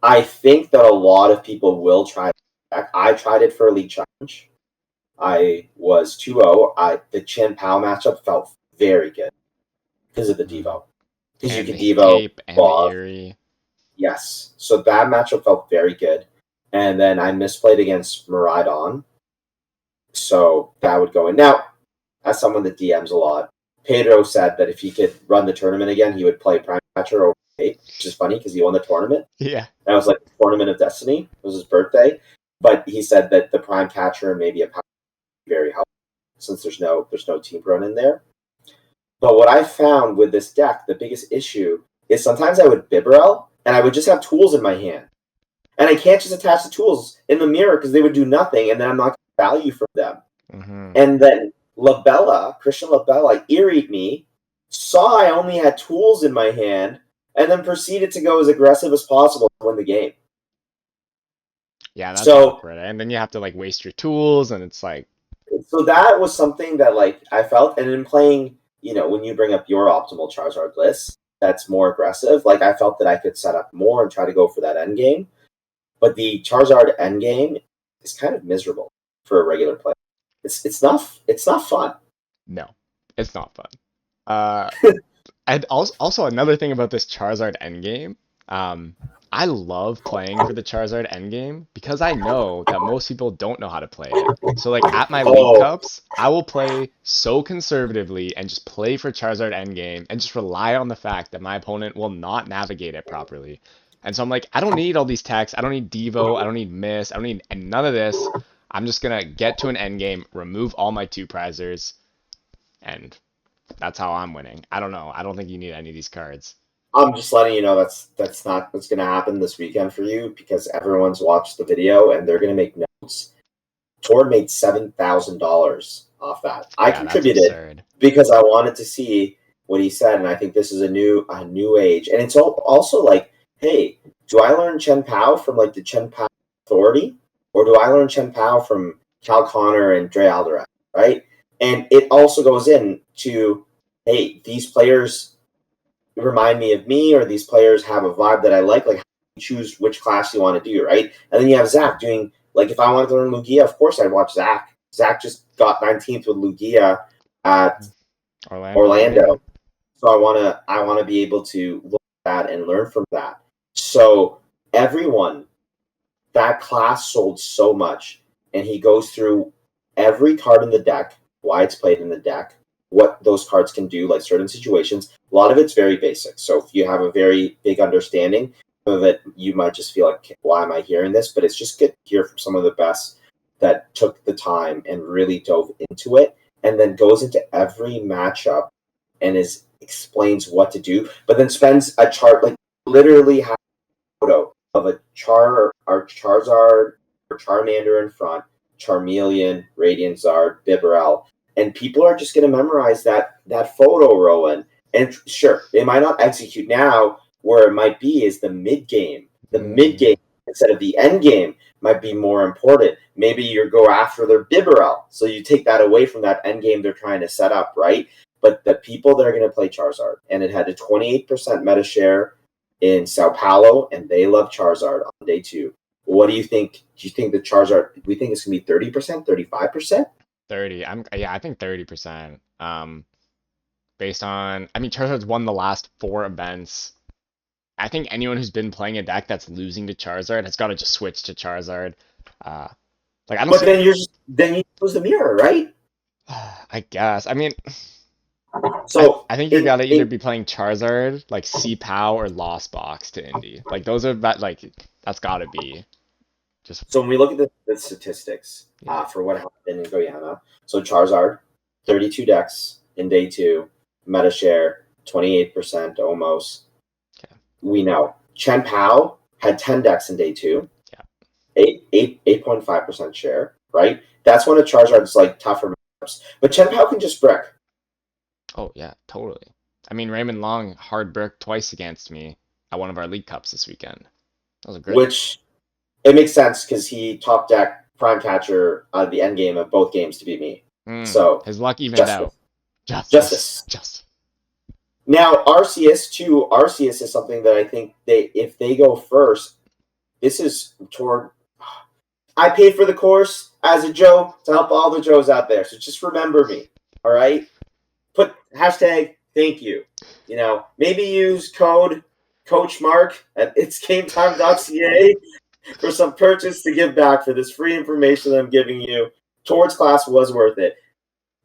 I think that a lot of people will try it back. I tried it for Elite Challenge. I was 2-0. The Chen Pao matchup felt very good because of the Devo. Because you And could the Devo Cape and the Bob. Erie. Yes. So that matchup felt very good. And then I misplayed against Miraidon. So that would go in. Now, as someone that DMs a lot, Pedro said that if he could run the tournament again, he would play Prime Catcher over Cape, which is funny because he won the tournament. Yeah. And I was like, Tournament of Destiny. It was his birthday. But he said that the Prime Catcher and maybe a Power very helpful since there's no team run in there. But what I found with this deck, the biggest issue is sometimes I would Bibarel and I would just have tools in my hand. And I can't just attach the tools in the mirror because they would do nothing and then I'm not getting value from them. Mm-hmm. And then Christian Labella, Eeried me, saw I only had tools in my hand, and then proceeded to go as aggressive as possible to win the game. Yeah, that's So awkward. And then you have to like waste your tools, and it's like, so that was something that like I felt, and in playing, when you bring up your optimal Charizard list, that's more aggressive. Like I felt that I could set up more and try to go for that end game, but the Charizard end game is kind of miserable for a regular player. It's not fun. no, it's not fun. And also another thing about this Charizard endgame, I love playing for the Charizard endgame because I know that most people don't know how to play it. So like at my League Cups, I will play so conservatively and just play for Charizard endgame and just rely on the fact that my opponent will not navigate it properly. And so I'm like, I don't need all these techs, I don't need Devo, I don't need Miss, I don't need none of this. I'm just gonna get to an endgame, remove all my two prizers, and that's how I'm winning. I don't know. I don't think you need any of these cards. I'm just letting you know that's not what's going to happen this weekend for you because everyone's watched the video and they're going to make notes. Tord made $7,000 off that. I contributed because I wanted to see what he said, and I think this is a new age. And it's also like, hey, do I learn Chen Pao from like the Chen Pao Authority, or do I learn Chen Pao from Cal Connor and Dre Alderaan, right? And it also goes in to, hey, these players remind me of me, or these players have a vibe that I like how you choose which class you want to do, right? And then you have Zach doing, like, if I wanted to learn Lugia, of course I'd watch Zach. Zach just got 19th with Lugia at Orlando. So I wanna be able to look at that and learn from that. So everyone, that class sold so much, and he goes through every card in the deck, why it's played in the deck, what those cards can do, like certain situations. A lot of it's very basic. So if you have a very big understanding of it, you might just feel like, why am I hearing this? But it's just good to hear from some of the best that took the time and really dove into it, and then goes into every matchup and explains what to do, but then spends a chart, like literally has a photo of a Charizard or Charmander in front, Charmeleon, Radiant Zard, Bibarel, and people are just going to memorize that photo, Rowan. And sure, they might not execute now. Where it might be is the mid game. The mid game instead of the end game might be more important. Maybe you go after their Bibarel, so you take that away from that end game they're trying to set up, right? But the people that are going to play Charizard, and it had a 28% meta share in Sao Paulo, and they love Charizard on day 2. What do you think? Do you think the Charizard? We think it's going to be 30%, 35%? 30. I think 30%. Based on, I mean, Charizard's won the last 4 events. I think anyone who's been playing a deck that's losing to Charizard has got to just switch to Charizard. Like I don't. But then you lose the mirror, right? I guess. I mean, so I think you gotta either be playing Charizard, like C-Pow, or Lost Box to Indy. Like those are that's gotta be. Just so when we look at the statistics for what happened in Guyana, so Charizard, 32 decks in day 2, meta share 28% almost. Okay. We know Chen Pao had 10 decks in day 2. Yeah. 8.5% share, right? That's one of Charizard's like tougher matchups. But Chen Pao can just brick. Oh yeah, totally. I mean, Raymond Long hard bricked twice against me at one of our League Cups this weekend. That was a great. Which it makes sense because he top deck prime catcher out of the end game of both games to beat me. So his luck evened out. Justice. Now Arceus too. Arceus is something that I think if they go first, this is toward. I paid for the course as a Joe to help all the Joes out there. So just remember me. All right. Put hashtag thank you. Maybe use code Coach Mark at itsgametime.ca for some purchase to give back for this free information that I'm giving you. Tord's class was worth it.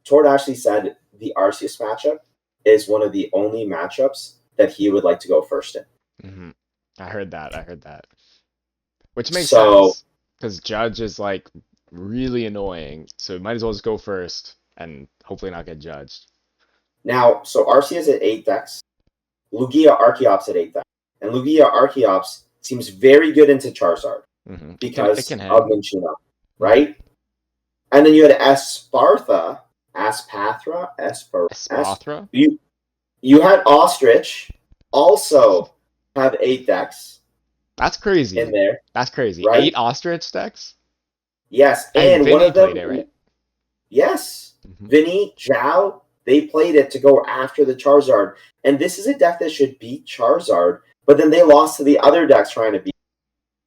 Tord actually said the Arceus matchup is one of the only matchups that he would like to go first in. Mm-hmm. I heard that. Which makes sense. Because Judge is like really annoying. So might as well just go first and hopefully not get judged. Now, so Arceus at 8 decks. Lugia Archeops at 8 decks. And Lugia Archeops seems very good into Charizard because it can of Minchino, right? And then you had Espathra. You had Ostrich also have 8 decks. That's crazy. In there. That's crazy. Right? 8 Ostrich decks? Yes. And Vinny one of them played it, right? Yes. Vinny, Zhao, they played it to go after the Charizard. And this is a deck that should beat Charizard, but then they lost to the other decks trying to beat.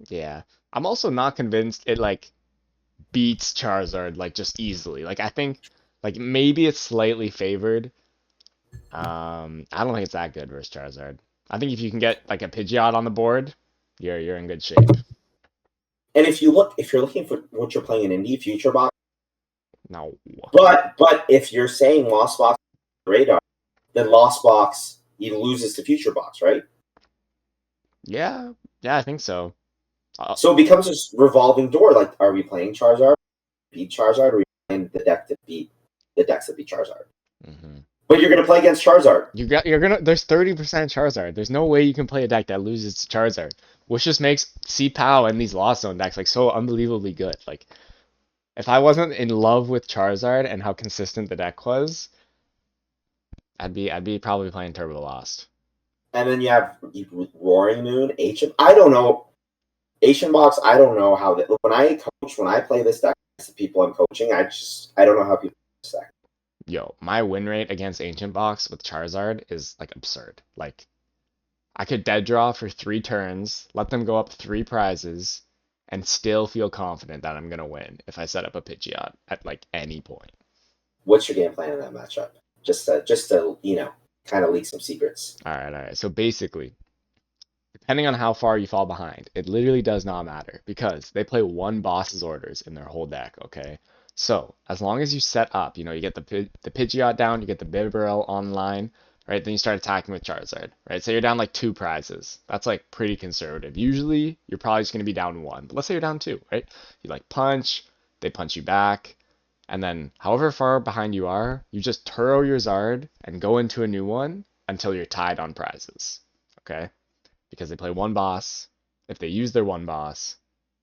Yeah. I'm also not convinced it beats Charizard just easily. I think maybe it's slightly favored. I don't think it's that good versus Charizard. I think if you can get a Pidgeot on the board, you're in good shape. And if you're looking for what you're playing in Indy Future Box, no. But if you're saying Lost Box radar, then Lost Box he loses to Future Box, right? Yeah, I think so. So it becomes a revolving door. Like, are we playing Charizard? Beat Charizard? Or are we playing the decks that beat Charizard? But you're gonna play against Charizard. There's 30% Charizard. There's no way you can play a deck that loses to Charizard, which just makes C-Pow and these Lost Zone decks so unbelievably good. If I wasn't in love with Charizard and how consistent the deck was, I'd be probably playing Turbo Lost. And then you have Roaring Moon, HM. I don't know. Asian Box, I don't know how that. When I play this deck against the people I'm coaching, I don't know how people play this deck. Yo, my win rate against Ancient Box with Charizard is like absurd. Like, I could dead draw for 3 turns, let them go up 3 prizes, and still feel confident that I'm gonna win if I set up a Pidgeot at like any point. What's your game plan in that matchup? Just to kind of leak some secrets. All right. So basically, depending on how far you fall behind, it literally does not matter because they play one boss's orders in their whole deck, okay? So, as long as you set up, you get the Pidgeot down, you get the Bibarel online, right? Then you start attacking with Charizard, right? So you're down like 2 prizes. That's like pretty conservative. Usually, you're probably just going to be down 1. But let's say you're down 2, right? You like punch, they punch you back, and then however far behind you are, you just Turo your Zard and go into a new one until you're tied on prizes, okay? Because they play one boss. If they use their one boss,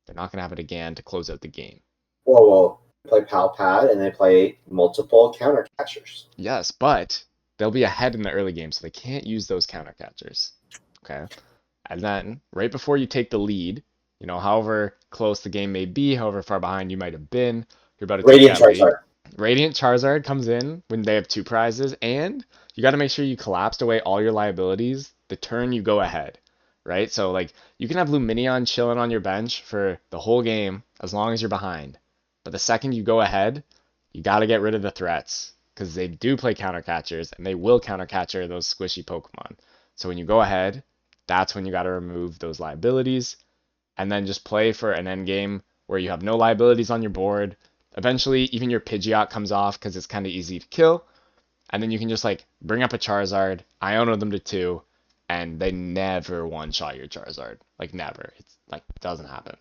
they're not going to have it again to close out the game. Well, they play Pal Pad and they play multiple counter catchers. Yes, but they'll be ahead in the early game, so they can't use those counter catchers. Okay? And then, right before you take the lead, however close the game may be, however far behind you might have been, you're about to take Radiant that lead. Charizard. Radiant Charizard comes in when they have 2 prizes, and you got to make sure you collapsed away all your liabilities the turn you go ahead. Right? So, like, you can have Luminion chilling on your bench for the whole game as long as you're behind. But the second you go ahead, you got to get rid of the threats because they do play counter catchers and they will counter catcher those squishy Pokemon. So, when you go ahead, that's when you got to remove those liabilities and then just play for an end game where you have no liabilities on your board. Eventually, even your Pidgeot comes off because it's kind of easy to kill. And then you can just, like, bring up a Charizard, Iono them to 2, and they never one-shot your Charizard. Like, never. It's like, doesn't happen.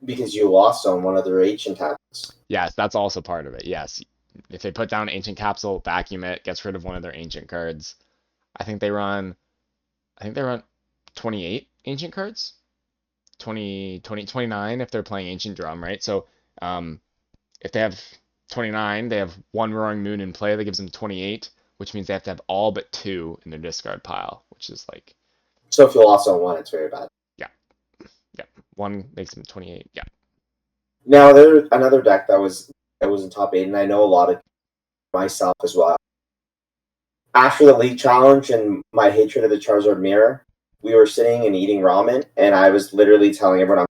Because you lost on one of their ancient capsules. Yes, that's also part of it. Yes. If they put down Ancient Capsule, vacuum it, gets rid of one of their ancient cards. I think they run 28 ancient cards. 29 if they're playing Ancient Drum, right? So, if they have 29, they have 1 Roaring Moon in play that gives them 28, which means they have to have all but 2 in their discard pile, which is like... So if you lost on 1, it's very bad. Yeah. 1 makes them 28, yeah. Now, there's another deck that was in top 8, and I know a lot of myself as well. After the League Challenge and my hatred of the Charizard Mirror, we were sitting and eating ramen, and I was literally telling everyone, I'm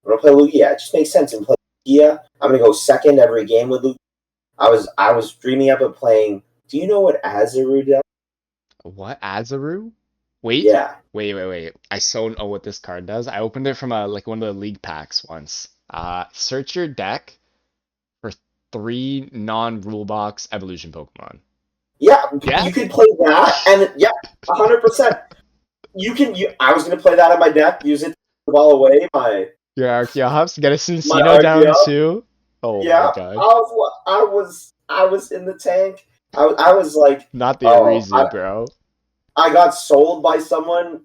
going to play Lugia. It just makes sense. I'm playing Lugia. I'm going to go second every game with Lugia. I was dreaming up of playing... Do you know what Azaru does? What? Azaru? Wait. Yeah. Wait. I so know what this card does. I opened it from one of the league packs once. Search your deck for 3 non-rule box evolution Pokemon. Yeah, Yeah? you could play that, and 100%. I was going to play that on my deck, use it to ball away my... Your Archeops, get a Cincino down too. Oh yeah, my gosh. I was in the tank. I was like... Not the Arizu, bro. I got sold by someone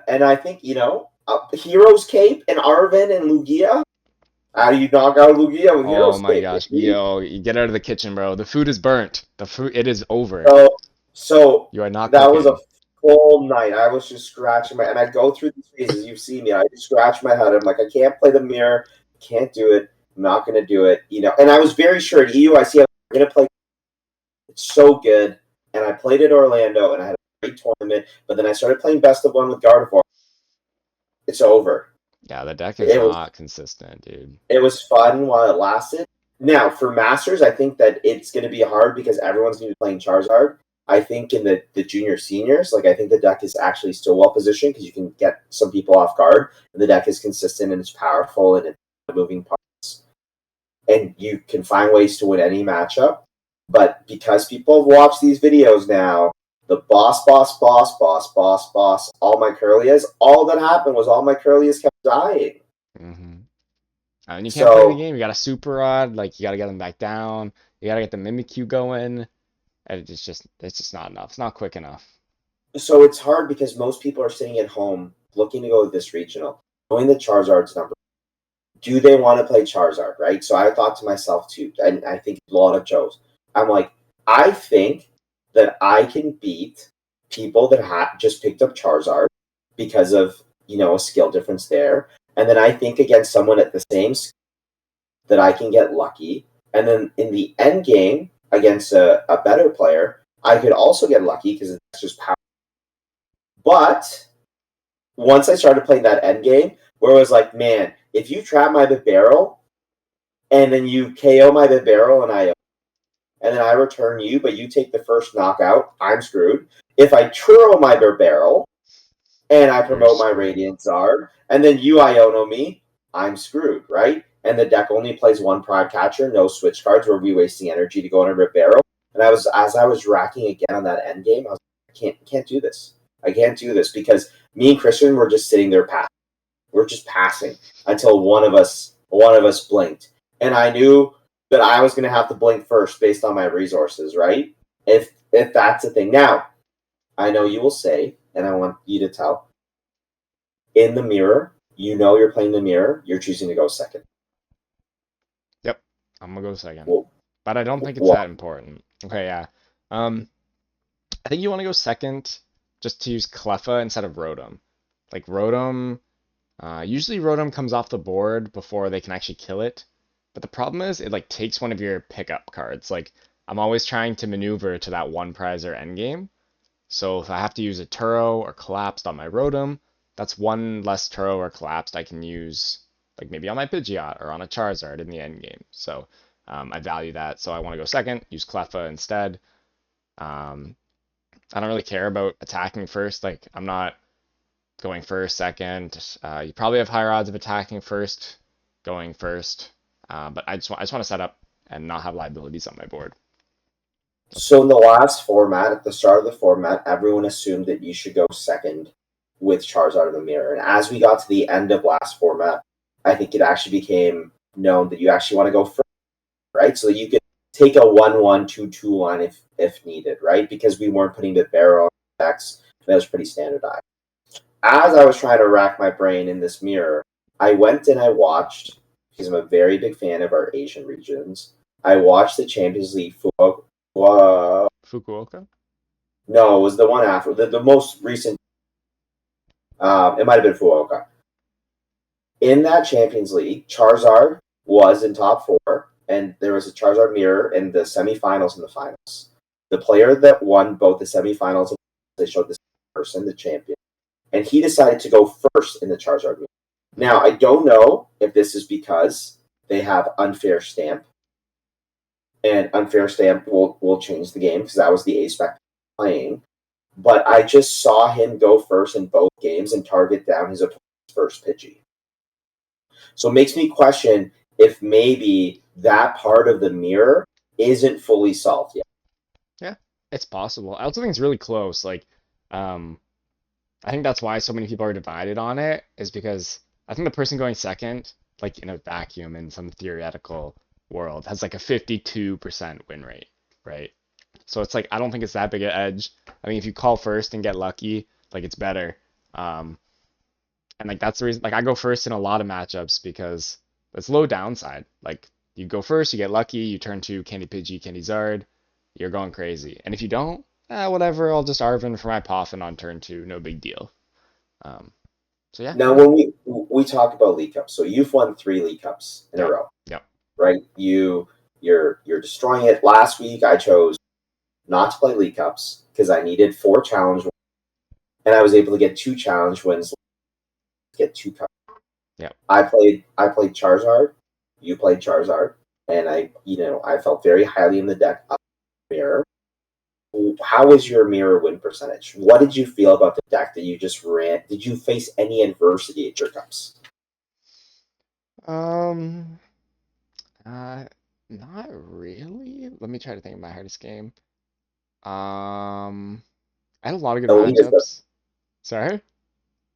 and I think, Hero's Cape and Arven and Lugia. How do you knock out Lugia with Hero's Cape? Oh my gosh. Yo, you get out of the kitchen, bro. The food is burnt. It is over. So you are not that cooking. was a full night. I was just scratching and I go through these phases. You've seen me. I just scratch my head. I'm like, I can't play the mirror. Can't do it. I'm not going to do it. And I was very sure at EU, I see I'm going to play. It's so good. And I played at Orlando and I had a great tournament. But then I started playing best of 1 with Gardevoir. It's over. Yeah, the deck is not consistent, dude. It was fun while it lasted. Now, for Masters, I think that it's going to be hard because everyone's going to be playing Charizard. I think in the junior seniors, I think the deck is actually still well positioned because you can get some people off guard. And the deck is consistent and it's powerful and it's moving parts. And you can find ways to win any matchup. But because people have watched these videos now, the boss, all my Curlias, all that happened was all my Curlias kept dying. Mm-hmm. And you can't play the game. You got a Super Rod. You got to get them back down. You got to get the Mimikyu going. And it's just not enough. It's not quick enough. So it's hard because most people are sitting at home looking to go to this regional, knowing the Charizard's number. Do they want to play Charizard, right? So I thought to myself, too, and I think a lot of Joes, I'm like, I think that I can beat people that just picked up Charizard because of a skill difference there. And then I think against someone at the same skill that I can get lucky. And then in the end game against a better player, I could also get lucky because it's just power. But once I started playing that end game, where it was like, man, if you trap my barrel and then you KO my barrel and then I return you, but you take the first knockout, I'm screwed. If I churro my barrel and I You're promote my screwed. Radiant Zard, and then you Iono me, I'm screwed, right? And the deck only plays one Pride Catcher, no switch cards, where we wasting energy to go on a Rip Barrel. And as I was racking again on that end game, I was like, I can't do this. I can't do this because me and Christian were just sitting there passing. We're just passing until one of us blinked. And I knew that I was gonna have to blink first based on my resources, right? If that's the thing. Now, I know you will say, and I want you to tell, in the mirror, you're playing the mirror, you're choosing to go second. Yep, I'm gonna go second. Well, But I don't think it's well, that important. Okay, yeah. Um, I think you want to go second just to use Cleffa instead of Rotom. Like Rotom, usually Rotom comes off the board before they can actually kill it. But the problem is it like takes one of your pickup cards. Like I'm always trying to maneuver to that one prize or endgame. So if I have to use a Turo or Collapsed on my Rotom, that's one less Turo or Collapsed I can use, like maybe on my Pidgeot or on a Charizard in the end game. So I value that. So I want to go second, use Cleffa instead. Um, I don't really care about attacking first. Like I'm not going first, second. You probably have higher odds of attacking first, going first. But I just want to set up and not have liabilities on my board. That's so in the last format, at the start of the format, everyone assumed that you should go second with Charizard in the mirror. And as we got to the end of last format, I think it actually became known that you actually want to go first, right? So that you could take a 1-1, 2-2 line if needed, right? Because we weren't putting the barrel on decks, and that was pretty standardized. As I was trying to rack my brain in this mirror, I went and I watched, because I'm a very big fan of our Asian regions, I watched the Champions League Fukuoka. no, it was the one after the most recent. It might have been Fukuoka. In that Champions League, Charizard was in top four, and there was a Charizard mirror in the semifinals and the finals. The player that won both the semifinals, they showed this person, the champion, and he decided to go first in the Charizard mirror. Now, I don't know if this is because they have unfair stamp, and unfair stamp will change the game because that was the A-spec playing. But I just saw him go first in both games and target down his opponent's first Pidgey. So it makes me question if maybe that part of the mirror isn't fully solved yet. Yeah, it's possible. I also think it's really close. Like, um, I think that's why so many people are divided on it, is because I think the person going second, like in a vacuum in some theoretical world, has like a 52% win rate, right? So it's like I don't think it's that big an edge. I mean, if you call first and get lucky, like it's better. Um, and like that's the reason. Like I go first in a lot of matchups because it's low downside. Like you go first, you get lucky, you turn to Candy Pidgey, Candy Zard, you're going crazy. And if you don't, whatever, I'll just Arvin for my Poffin on turn two, no big deal. Um, so yeah, Now, yeah, when we talk about League Cups, so you've won 3 League Cups in a yeah, row, yeah. right? You're destroying it. Last week, I chose not to play League Cups because I needed 4 challenge wins, and I was able to get 2 challenge wins, get 2 cups. Yeah. I played Charizard. You played Charizard, and I felt very highly in the deck. Up mirror. How is your mirror win percentage? What did you feel about the deck that you just ran? Did you face any adversity at your cups? Um, uh, Not really. Let me try to think of my hardest game. I had a lot of good Elitism. matchups. Sorry?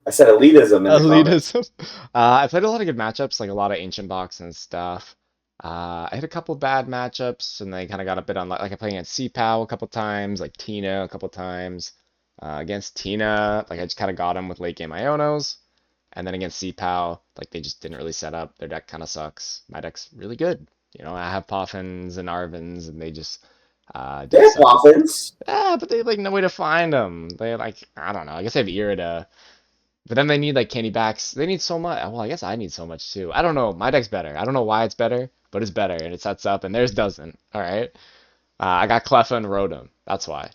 I said elitism in the comments. Elitism. I played a lot of good matchups, like a lot of ancient box and stuff. I had a couple bad matchups, and they kind of got a bit on like I played against CPAL a couple times, like Tina a couple times. Against Tina, like I just kind of got him with late game Ionos, and then against CPAL, like they just didn't really set up. Their deck kind of sucks. My deck's really good. I have Poffins and Arvins, and they just They didn't have set up. offense. Yeah, but they have like no way to find them. They like I don't know. I guess they have Irida. But then they need like candy backs. They need so much. Well, I guess I need so much too. I don't know. My deck's better. I don't know why it's better, but it's better and it sets up. And theirs doesn't. All right. I got Cleffa and Rotom. That's why.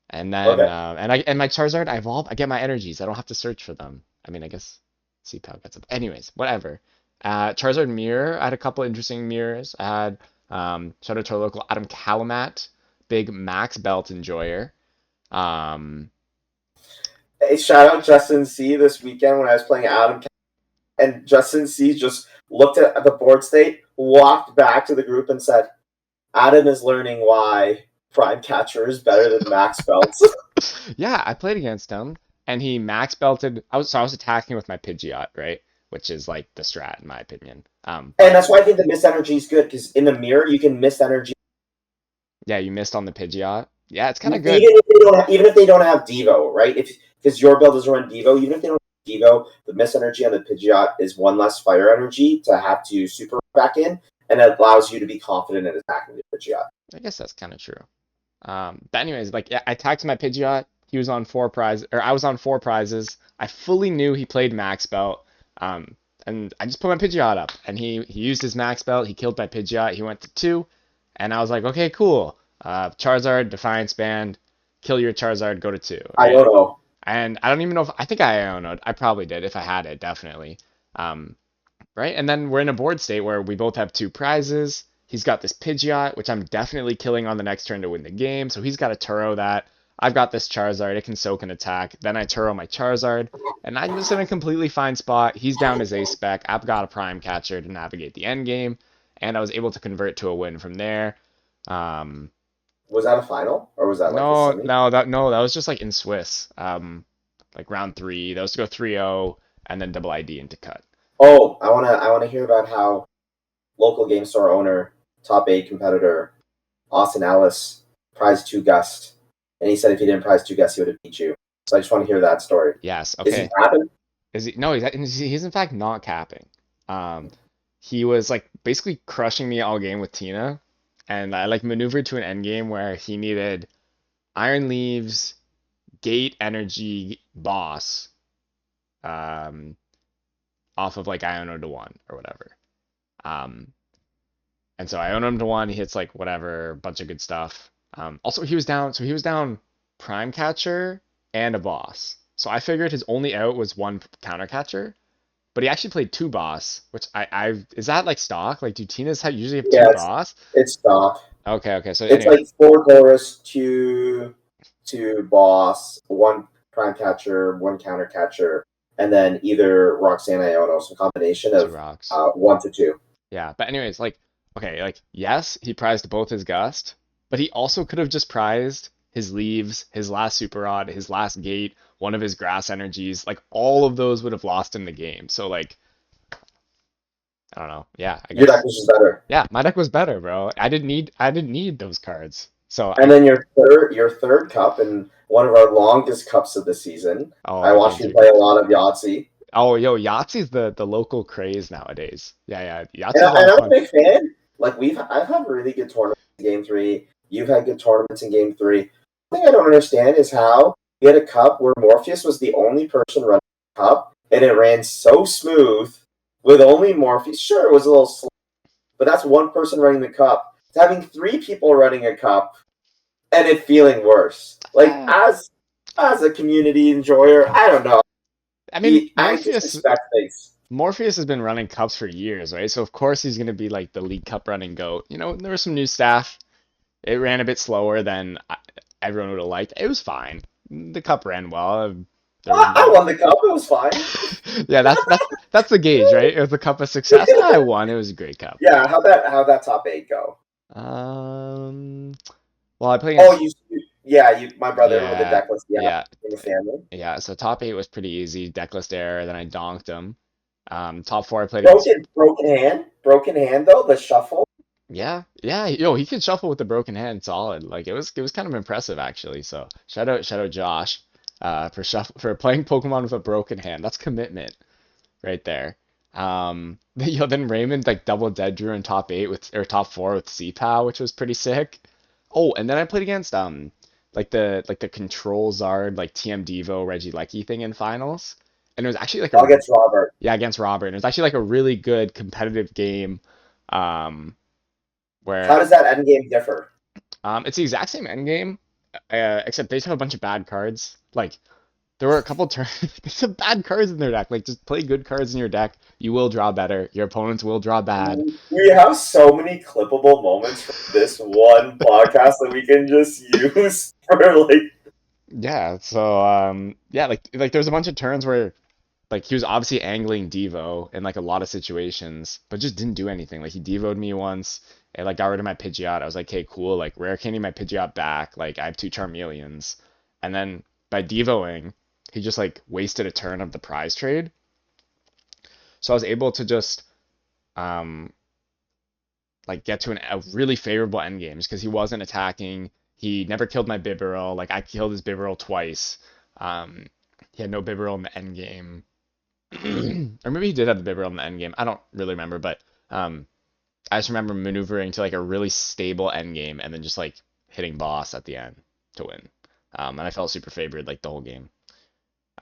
And then Okay. and my Charizard, I evolve. I get my energies. I don't have to search for them. I mean, I guess CPAL gets them. Anyways, whatever. Charizard mirror. I had a couple interesting mirrors. I had shout out to our local Adam Calamat, big Max Belt enjoyer. Um, Hey, shout out Justin C this weekend when I was playing Adam, and Justin C just looked at the board state, walked back to the group, and said, "Adam is learning why Prime Catcher is better than Max Belts." yeah, I played against him, and he max belted. I was attacking with my Pidgeot, right, which is like the strat in my opinion. And But that's why I think the miss energy is good, because in the mirror you can miss energy yeah, you missed on the Pidgeot. Yeah, it's kind even of good. if they don't have, even if they don't have Devo, right? If because your build doesn't run Devo, even if they don't have Devo, the miss energy on the Pidgeot is one less fire energy to have to super back in, and it allows you to be confident in attacking the Pidgeot. I guess that's kind of true. But anyways, like yeah, I attacked my Pidgeot. He was on four prizes, or I was on four prizes. I fully knew he played max belt. And I just put my Pidgeot up, and he used his max belt. He killed my Pidgeot. He went to two, and I was like, okay, cool. Charizard, Defiance Band, kill your Charizard, go to two, I right? don't know. And I don't even know if I think I don't know. I probably did if I had it, definitely. Um, right? And then we're in a board state where we both have two prizes. He's got this Pidgeot, which I'm definitely killing on the next turn to win the game. So he's got to Turo that. I've got this Charizard. It can soak and attack. Then I Turo my Charizard. And I'm just in a completely fine spot. He's down his ace spec. I've got a Prime Catcher to navigate the end game. And I was able to convert to a win from there. Um, Was that a final or was that like a no, semi? no, that was just like in Swiss. Like round three. That was to go 3-0 and then double ID into cut. Oh, I wanna hear about how local game store owner, top eight competitor, Austin Ellis, prize two Gust, and he said if he didn't prize two Gust, he would have beat you. So I just want to hear that story. Yes, Is he okay. tapping? Is he? No, he's in fact not capping. Um, he was like basically crushing me all game with Tina, and I like maneuvered to an end game where he needed Iron Leaves, Gate Energy, Boss, um, off of like Iono to one or whatever. Um, and so I own him to one. He hits like whatever, bunch of good stuff. Also he was down, so he was down Prime Catcher and a Boss. So I figured his only out was one counter catcher. But he actually played two boss, which I is that like stock? Like do Tinas usually have two Yeah, boss? it's stock. Okay. So It's anyways, like four chorus, two boss, one prime catcher, one counter catcher, and then either Roxanne Iono, some combination two of rocks. 1 to 2. Yeah, but anyways, like okay, like yes, he prized both his gust, but he also could have just prized his leaves, his last super rod, his last gate, one of his grass energies. Like all of those would have lost in the game. So like I don't know. Yeah, I Your deck guess was just better. yeah, my deck was better, bro. I didn't need those cards. So And I then your third cup and one of our longest cups of the season. I oh watched dude, you dude. play a lot of Yahtzee. Oh, yo, Yahtzee's the local craze nowadays. Yeah. And, Yahtzee's a I, lot and of I'm a fun. big fan. Like I've had really good tournaments in Game Three. You've had good tournaments in Game Three. The thing I don't understand is how you had a cup where Morpheus was the only person running the cup, and it ran so smooth with only Morpheus. Sure, it was a little slow, but that's one person running the cup. To having three people running a cup and it feeling worse. Like Uh, as a community enjoyer, I don't know. I mean, I just respect things. Morpheus has been running cups for years, right? So of course he's gonna be like the league cup running goat. You know, there was some new staff. It ran a bit slower than everyone would have liked. It was fine. The cup ran well. There was I won the cup. It was fine. yeah, that's the gauge, right? It was a cup of success. Yeah, I won. It was a great cup. Yeah, how that top eight go? Um, well, I played Oh, against yeah, my brother with the yeah, deck list, yeah, yeah, in the family. yeah. So top eight was pretty easy. Decklist error. Then I donked him. Top four I played against. Broken hand though. The shuffle. Yeah. Yo, he could shuffle with the broken hand solid. Like it was kind of impressive actually. So shout out Josh, for playing Pokemon with a broken hand. That's commitment right there. Then Raymond like double dead drew in top eight with or top four with CPAL, which was pretty sick. Oh, and then I played against like the control Zard like TM Devo Reggie Lecky thing in finals. And it was actually like Against Robert. against Robert. And it was actually like a really good competitive game. Um, How where does that end game differ? it's the exact same end game, except they just have a bunch of bad cards. Like there were a couple turns, there's some bad cards in their deck. Like just play good cards in your deck. You will draw better. Your opponents will draw bad. We have so many clippable moments from this one podcast that we can just use for like. Yeah. So yeah, like there's a bunch of turns where like he was obviously angling Devo in like a lot of situations, but just didn't do anything. Like he Devoed me once, and like got rid of my Pidgeot. I was like, okay, cool. Like rare candy my Pidgeot back. Like I have two Charmeleons, and then by Devoing, he just like wasted a turn of the prize trade. So I was able to just um like get to a really favorable end game because he wasn't attacking. He never killed my Bibarel. Like I killed his Bibarel twice. Um, he had no Bibarel in the end game. Or maybe he did have the Bibarel in the end game. I don't really remember, but I just remember maneuvering to like a really stable end game and then just like hitting boss at the end to win. And I felt super favored like the whole game.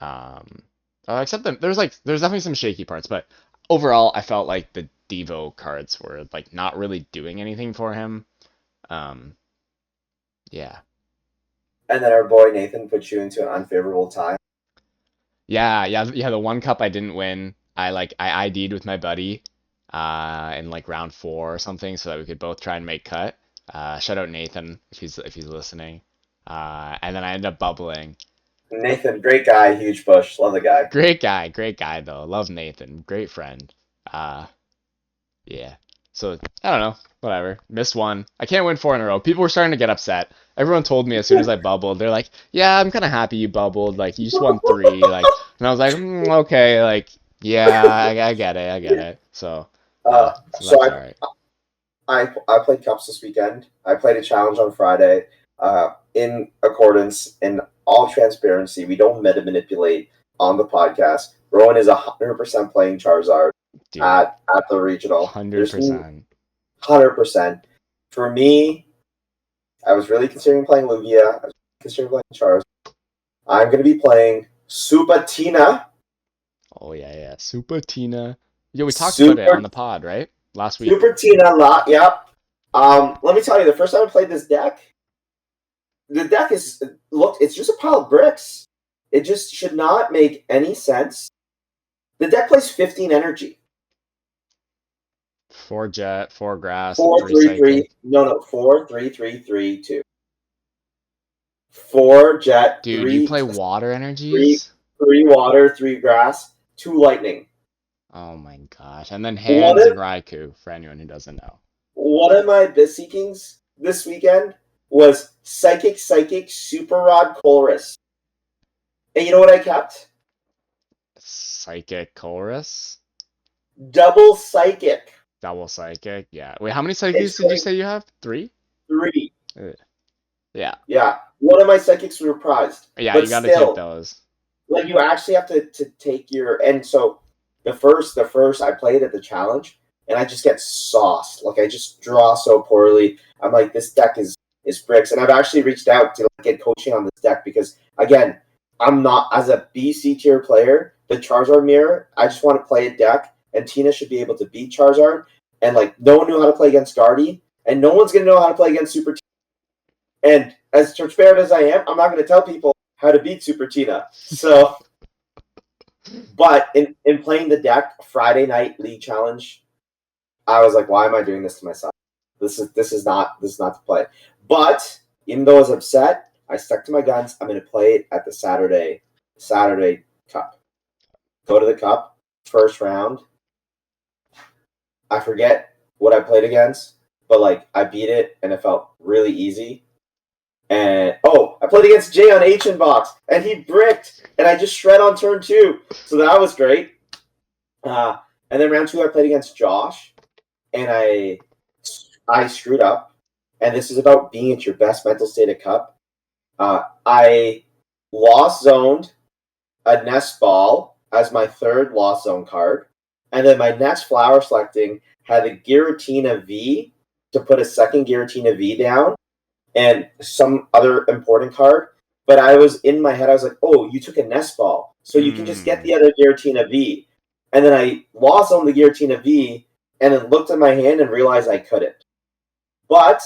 Um, except that there's definitely some shaky parts, but overall I felt like the Devo cards were like not really doing anything for him. Um, yeah. And then our boy Nathan put you into an unfavorable time. Yeah. The one cup I didn't win, I ID'd with my buddy, in like round 4 or something, so that we could both try and make cut. Shout out Nathan if he's listening. And then I ended up bubbling. Nathan, great guy, huge bush, love the guy. Great guy though. Love Nathan, great friend. Uh, yeah. So I don't know, whatever. Missed one. I can't win 4 in a row. People were starting to get upset. Everyone told me as soon as I bubbled, they're like, "Yeah, I'm kind of happy you bubbled. Like you just won 3." Like, and I was like, "Okay, like, yeah, I get it, I get it." So, so So that's all right. I played cups this weekend. I played a challenge on Friday. In accordance, in all transparency, we don't meta manipulate on the podcast. Rowan is 100% playing Charizard Dude, at the regional. There's 100%. 100%. For me, I was really considering playing Lugia. I was considering playing Charizard. I'm going to be playing Supatina. Oh yeah. Super Tina. Yo, we talked about it on Super the pod, right? Last week. Super Tina lot. Yep. Let me tell you, the first time I played this deck, the deck it's just a pile of bricks. It just should not make any sense. The deck plays 15 energy. 4 jet, 4 grass, 4 3 3 3. psychic. No, 4 3 3 3 2. 4 jet, Dude, you 3 play water 3 energies? 3 water, 3 grass, 2 lightning. Oh my gosh. And then One hands of and Raikou, for anyone who doesn't know. one of my biz seekings this weekend was Psychic Super Rod Colress. And you know what I kept? Psychic Chorus? Double Psychic. Double Psychic? Yeah. Wait, how many Psychics It's did you going say you have? 3? 3. Yeah. Yeah. One of my psychics were prized. Yeah, But you gotta keep still, those. like you actually have to take your and so the first I played at the challenge and I just get sauced. Like I just draw so poorly. I'm like, this deck is bricks. And I've actually reached out to like, get coaching on this deck because again, I'm not as a BC tier player, the Charizard mirror, I just want to play a deck and Tina should be able to beat Charizard. And like no one knew how to play against Darty, and no one's gonna know how to play against Super Tina. And as transparent as I am, I'm not gonna tell people how to beat Super Tina. So but in playing the deck Friday night league challenge, I was like, why am I doing this to myself? This is not the play. But even though I was upset, I stuck to my guns. I'm going to play it at the Saturday Cup. Go to the Cup, first round. I forget what I played against, but like I beat it and it felt really easy. And I played against Jay on H box, and he bricked, and I just shred on turn 2, so that was great. And then round 2, I played against Josh, and I screwed up. And this is about being at your best mental state at Cup. I lost zoned a Nest Ball as my 3rd lost zone card, and then my next flower selecting had a Giratina V to put a second Giratina V down. And some other important card. But I was in my head, I was like, oh, you took a nest ball. So you can just get the other Giratina V. And then I lost on the Giratina V and then looked at my hand and realized I couldn't. But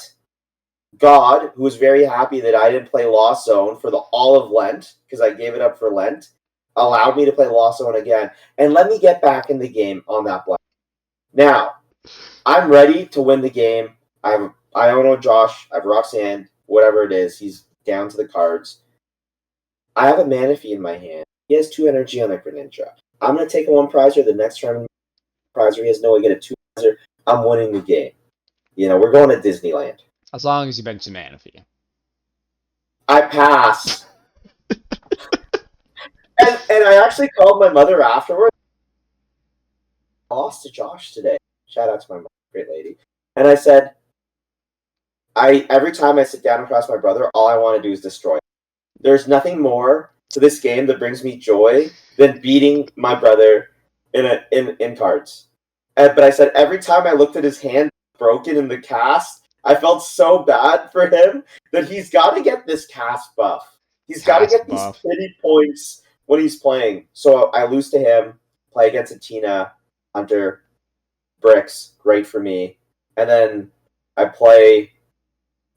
God, who was very happy that I didn't play Lost Zone for all of Lent, because I gave it up for Lent, allowed me to play Lost Zone again and let me get back in the game on that black. Now, I'm ready to win the game. I don't know Josh. I have Roxanne, whatever it is. He's down to the cards. I have a Manaphy in my hand. He has 2 energy on a Greninja. I'm going to take a 1 prizer. The next turn, prizer he has no way to get a 2 prizer. I'm winning the game. We're going to Disneyland. As long as you bench a Manaphy. I pass. and I actually called my mother afterwards. I lost to Josh today. Shout out to my mom, great lady. And I said, every time I sit down across my brother, all I want to do is destroy him. There's nothing more to this game that brings me joy than beating my brother in cards. But I said every time I looked at his hand broken in the cast, I felt so bad for him that he's got to get this cast buff. He's got to get these pity points when he's playing. So I lose to him, play against a Tina, Hunter, Bricks, great for me. And then I play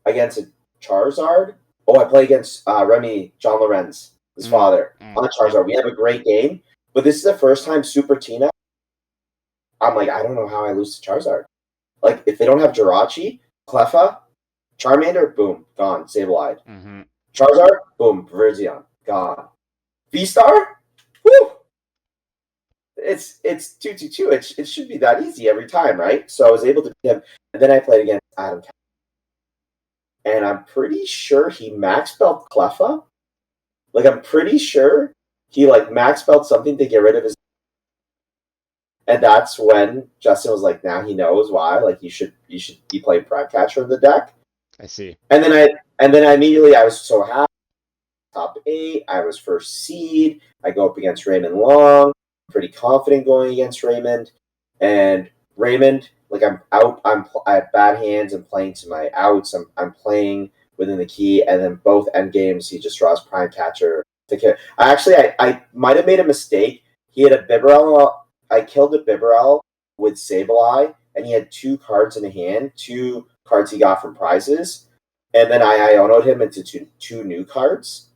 against a Charizard. Oh, I play against Remy, John Lorenz, his father, on Charizard. We have a great game, but this is the first time Super Tina. I'm like, I don't know how I lose to Charizard. Like, if they don't have Jirachi, Cleffa, Charmander, boom, gone, Sableye. Mm-hmm. Charizard, boom, Virizion, gone. V-Star, woo! It's 2-2-2. It should be that easy every time, right? So I was able to beat him, and then I played against Adam. And I'm pretty sure he max belt Cleffa. Like, I'm pretty sure he max belt something to get rid of his. And that's when Justin was like, now he knows why. Like, you should be playing Prime Catcher in the deck. I see. And then I immediately, I was so happy. Top 8. I was first seed. I go up against Raymond Long. Pretty confident going against Raymond. And Raymond, I'm out. I have bad hands. I'm playing to my outs. I'm playing within the key. And then both end games, he just draws Prime Catcher to kill. I might have made a mistake. He had a Bibarel. I killed a Bibarel with Sableye, and he had 2 cards in the hand, 2 cards he got from prizes. And then I Iono'd him into two new cards.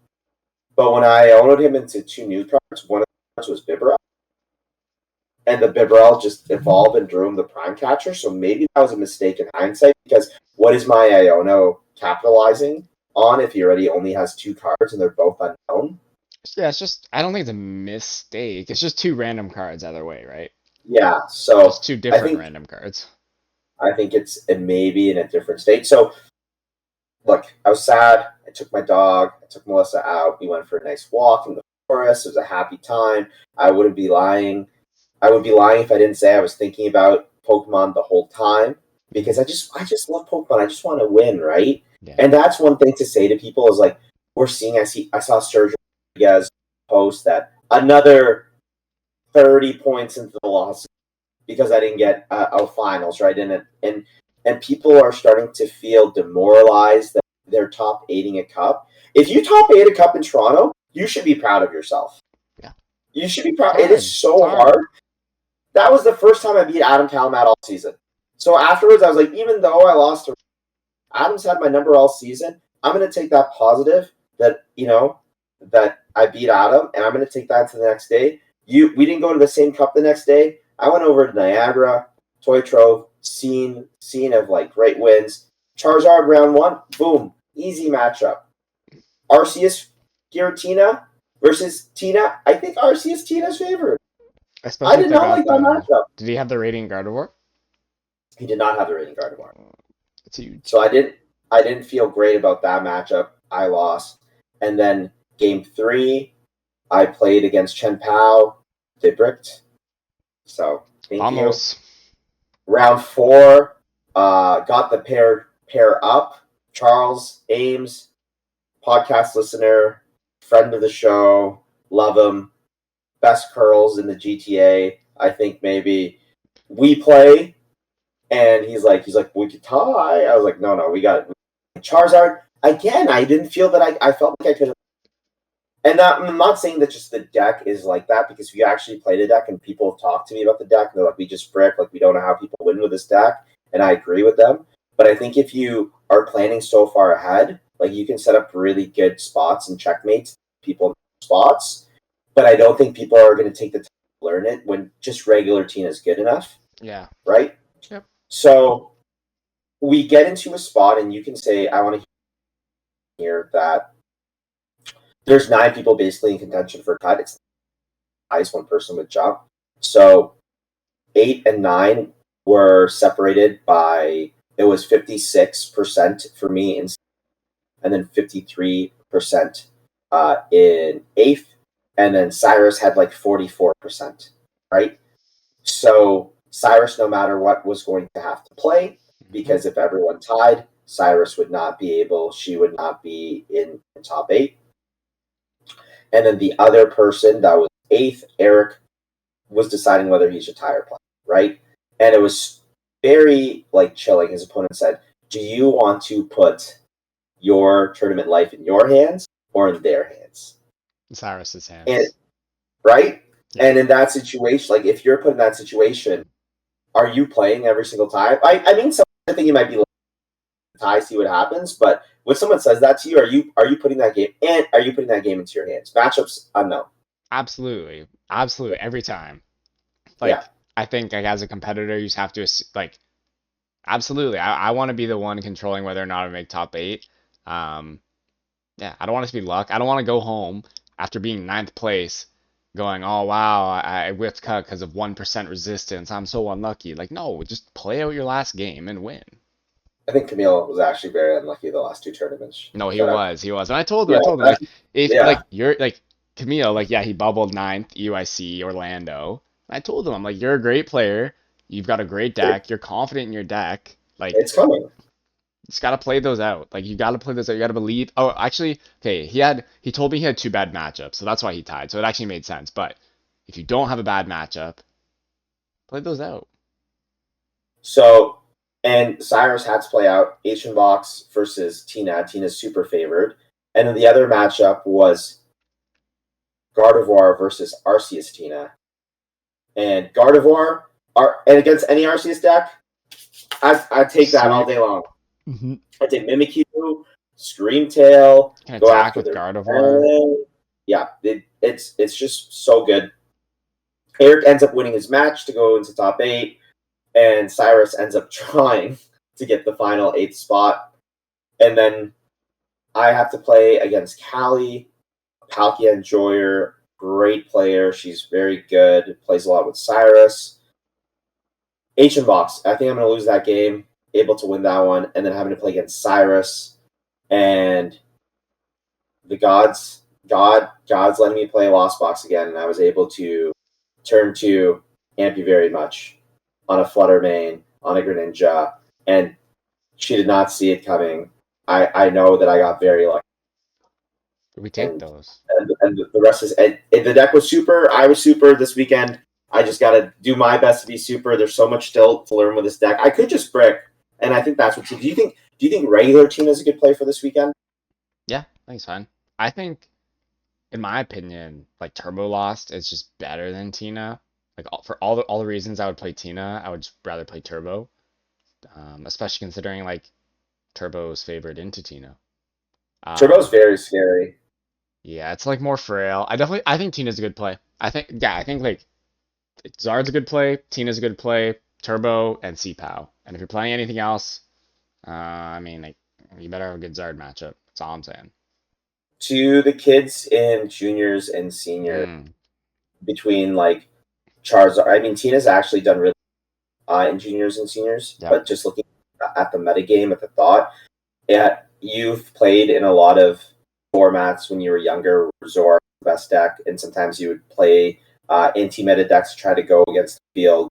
But when I Iono'd him into 2 new cards, one of the cards was Bibarel. And the Bibarel just evolved and drew him the Prime Catcher. So maybe that was a mistake in hindsight, because what is my Iono capitalizing on if he already only has 2 cards and they're both unknown? Yeah, it's just, I don't think it's a mistake. It's just 2 random cards either way, right? Yeah, so just 2 different random cards. I think it may be in a different state. So, look, I was sad. I took my dog. I took Melissa out. We went for a nice walk in the forest. It was a happy time. I wouldn't be lying. I would be lying if I didn't say I was thinking about Pokemon the whole time, because I just love Pokemon. I just want to win, right? Yeah. And that's one thing to say to people is like, we're seeing. I saw Sergio Rodriguez post that another 30 points into the loss because I didn't get finals, right? And people are starting to feel demoralized that they're top 8ing a cup. If you top 8 a cup in Toronto, you should be proud of yourself. Yeah, you should be proud. It is so hard. That was the first time I beat Adam Talamat all season. So afterwards, I was like, even though I lost to Adam's had my number all season, I'm going to take that positive that I beat Adam, and I'm going to take that to the next day. We didn't go to the same cup the next day. I went over to Niagara, Toy Trove, scene of great wins. Charizard round 1, boom, easy matchup. Arceus Giratina versus Tina. I think Arceus Tina's favorite. I did not like that matchup. Did he have the Radiant Gardevoir? He did not have the Radiant Gardevoir. It's huge. So I didn't feel great about that matchup. I lost. And then game 3, I played against Chen Pao. They bricked. So thank you. Round 4, got the pair up. Charles Ames, podcast listener, friend of the show, love him. Best curls in the GTA. I think maybe we play, and he's like, we could tie. I was like, no, we got it. Charizard again. I didn't feel that I felt like I could And I'm not saying that just the deck is like that, because if you actually play the deck and people talk to me about the deck, and they're like, we just brick, like we don't know how people win with this deck, and I agree with them. But I think if you are planning so far ahead, like you can set up really good spots and checkmates people in spots. But I don't think people are going to take the time to learn it when just regular Tina is good enough. Yeah. Right? Yep. So we get into a spot, and you can say, I want to hear that there's 9 people basically in contention for a cut. It's the highest one person would jump. So 8 and 9 were separated by, it was 56% for me in, and then 53% in 8th, and then Cyrus had like 44%, right? So Cyrus, no matter what, was going to have to play, because if everyone tied, Cyrus would not be able, she would not be in top 8. And then the other person that was 8th, Eric, was deciding whether he should tie or play, right? And it was very like chilling. His opponent said, do you want to put your tournament life in your hands or in their hands? Cyrus's hands. And right? Yeah. And in that situation, like if you're put in that situation, are you playing every single time? I mean, I think you might be like, tie, see what happens. But when someone says that to you, are you putting that game, and are you putting that game into your hands? Matchups, unknown. Absolutely. Absolutely. Every time. Like, Yeah. I think like as a competitor, you just have to like, absolutely. I want to be the one controlling whether or not I make top 8. Yeah, I don't want it to be luck. I don't want to go home after being 9th place going, oh wow, I whipped cut because of 1% resistance. I'm so unlucky. Like, no, just play out your last game and win. I think Camille was actually very unlucky the last 2 tournaments. No, he Shut up. was. He was. And Yeah, I told him like if yeah. like you're like Camille, like yeah, he bubbled 9th UIC Orlando. I told him I'm like you're a great player. You've got a great deck. You're confident in your deck. Like It's coming. just gotta play those out. Like you gotta play those out. You gotta believe. Oh, actually, okay. He told me he had 2 bad matchups, so that's why he tied. So it actually made sense. But if you don't have a bad matchup, play those out. So, and Cyrus had to play out Asian Box versus Tina. Tina's super favored. And then the other matchup was Gardevoir versus Arceus Tina. And Gardevoir, and against any Arceus deck, I take that all day long. Mm-hmm. I take Mimikyu, Screamtail, Can go attack after with their Gardevoir. yeah, it's just so good. Eric ends up winning his match to go into top 8, and Cyrus ends up trying to get the final 8th spot. And then I have to play against Callie, Palkia Enjoyer, great player. She's very good, plays a lot with Cyrus. Asian Box, I think I'm going to lose that game, able to win that one, and then having to play against Cyrus. And the God's letting me play Lost Box again, and I was able to turn to Ampy very much on a Flutter main, on a Greninja, and she did not see it coming. I know that I got very lucky. We take those. And the rest is, and the deck was super. I was super this weekend. I just got to do my best to be super. There's so much still to learn with this deck. I could just brick, and I think that's what. Do you think? Do you think regular Tina is a good play for this weekend? Yeah, I think it's fine. I think, in my opinion, like Turbo Lost is just better than Tina. Like for all the reasons I would play Tina, I would just rather play Turbo. Especially considering like Turbo's favored into Tina. Turbo's Um, very scary. yeah, it's like more frail. I think Tina's a good play. I think like Zard's a good play, Tina's a good play, Turbo and C-Pow. And if you're playing anything else, I mean like you better have a good Zard matchup. That's all I'm saying. To the kids in juniors and seniors, Mm, between like Charizard, I mean Tina's actually done really in juniors and seniors, yep. but just looking at the metagame, at the thought, yeah, you've played in a lot of formats when you were younger. Zora, best deck, and sometimes you would play anti-meta decks to try to go against the field.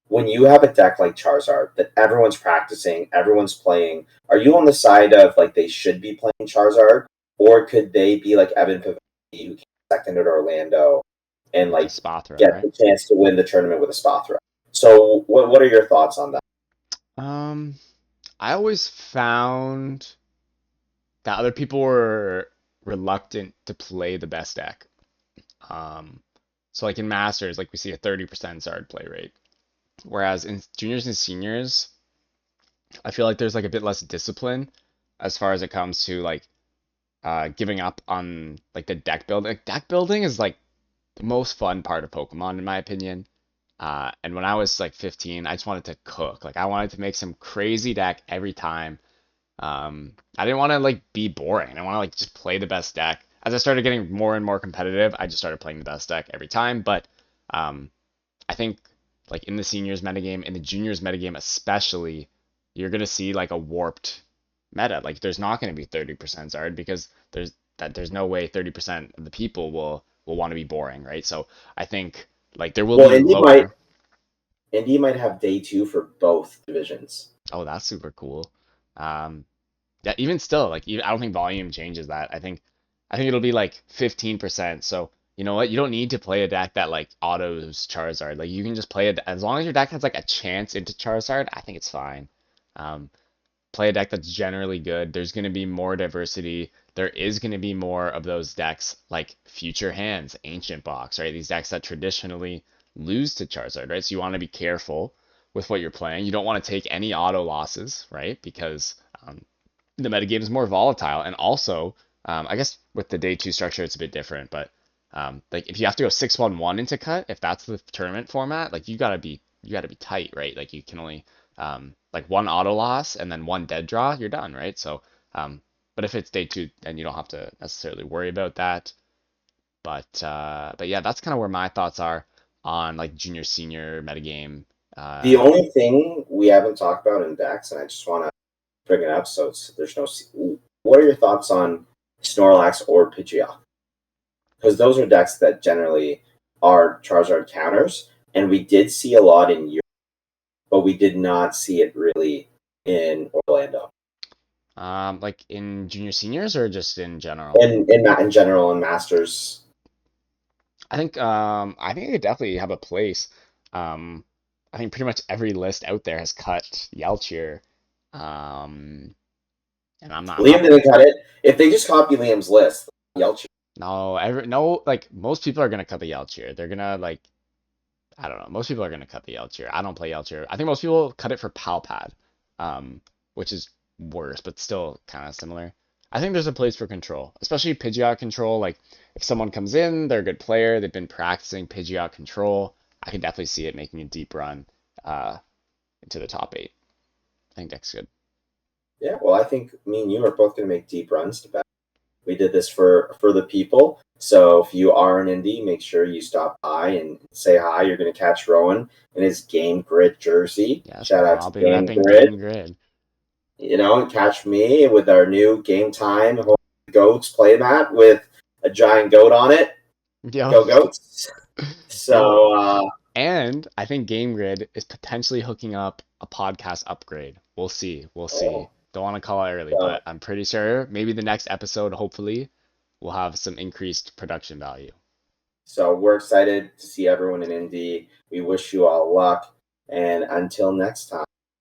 When you have a deck like Charizard that everyone's practicing, everyone's playing, are you on the side of like they should be playing Charizard, or could they be like Evan Pavoni, who came second at Orlando and With like Espathra, get right? the chance to win the tournament with Espathra? So, what are your thoughts on that? Um, I always found that other people were reluctant to play the best deck. Um, so like in Masters, like we see a 30% Zard play rate, whereas in juniors and seniors, I feel like there's like a bit less discipline as far as it comes to like giving up on like the deck building. Like, deck building is like the most fun part of Pokemon in my opinion. And when I was like 15, I just wanted to cook. Like I wanted to make some crazy deck every time. I didn't want to like be boring. I want to like just play the best deck. As I started getting more and more competitive, I just started playing the best deck every time. But um, I think like in the seniors metagame, in the juniors metagame especially, you're gonna see like a warped meta. Like there's not gonna be 30% Zard because there's no way 30% of the people will want to be boring, right? So I think like there will Well, be lower. Indy might have day two for both divisions. Oh, that's super cool. Um, yeah, even still, like even, I don't think volume changes that. I think it'll be like 15%. So you know what? You don't need to play a deck that like autos Charizard. Like you can just play it as long as your deck has like a chance into Charizard. I think it's fine. Um, Play a deck that's generally good. There's going to be more diversity. There is going to be more of those decks like Future Hands, Ancient Box, right? These decks that traditionally lose to Charizard, right? So you want to be careful with what you're playing. You don't want to take any auto losses, right? Because the metagame is more volatile. And also, I guess with the day two structure, it's a bit different. But like if you have to go 6-1-1 into cut, if that's the tournament format, like you gotta be tight, right? Like you can only like one auto loss and then one dead draw, you're done, right? So, but if it's day two, then you don't have to necessarily worry about that. But yeah, that's kind of where my thoughts are on like junior senior metagame. The Uh, only thing we haven't talked about in decks, and I just want to bring it up, so there's no. What are your thoughts on Snorlax or Pidgeot? Because those are decks that generally are Charizard counters, and we did see a lot in Europe, but we did not see it really in Orlando. like in junior seniors or just in general? In general in Masters. I think it could definitely have a place. Um, I think pretty much every list out there has cut Yelchier. Um, and I'm not Liam didn't cut it. If they just copy Liam's list, Yelchin. no ever no like most people are gonna cut the Yelchier. They're gonna like I don't know. Most people are gonna cut the Yelchier. I don't play Yelchier. I think most people cut it for Palpad, um, which is worse, but still kind of similar. I think there's a place for control, especially Pidgeot control. Like if someone comes in, they're a good player, they've been practicing Pidgeot control. I can definitely see it making a deep run uh, into the top eight. I think that's good. Yeah, well, I think me and you are both going to make deep runs to bet. We did this for the people. So if you are an indie, make sure you stop by and say hi. You're going to catch Rowan in his Game Grid jersey. Yes, Shout out to Robin Game repping Grid. Game Grid. You know, and catch me with our new Game Time Goats playmat with a giant goat on it. Yo, Go Goats. yo, So, and I think Game Grid is potentially hooking up a podcast upgrade. We'll see. We'll see. oh, Don't want to call it early, so but I'm pretty sure maybe the next episode, hopefully, will have some increased production value. So we're excited to see everyone in Indy. We wish you all luck. And until next time.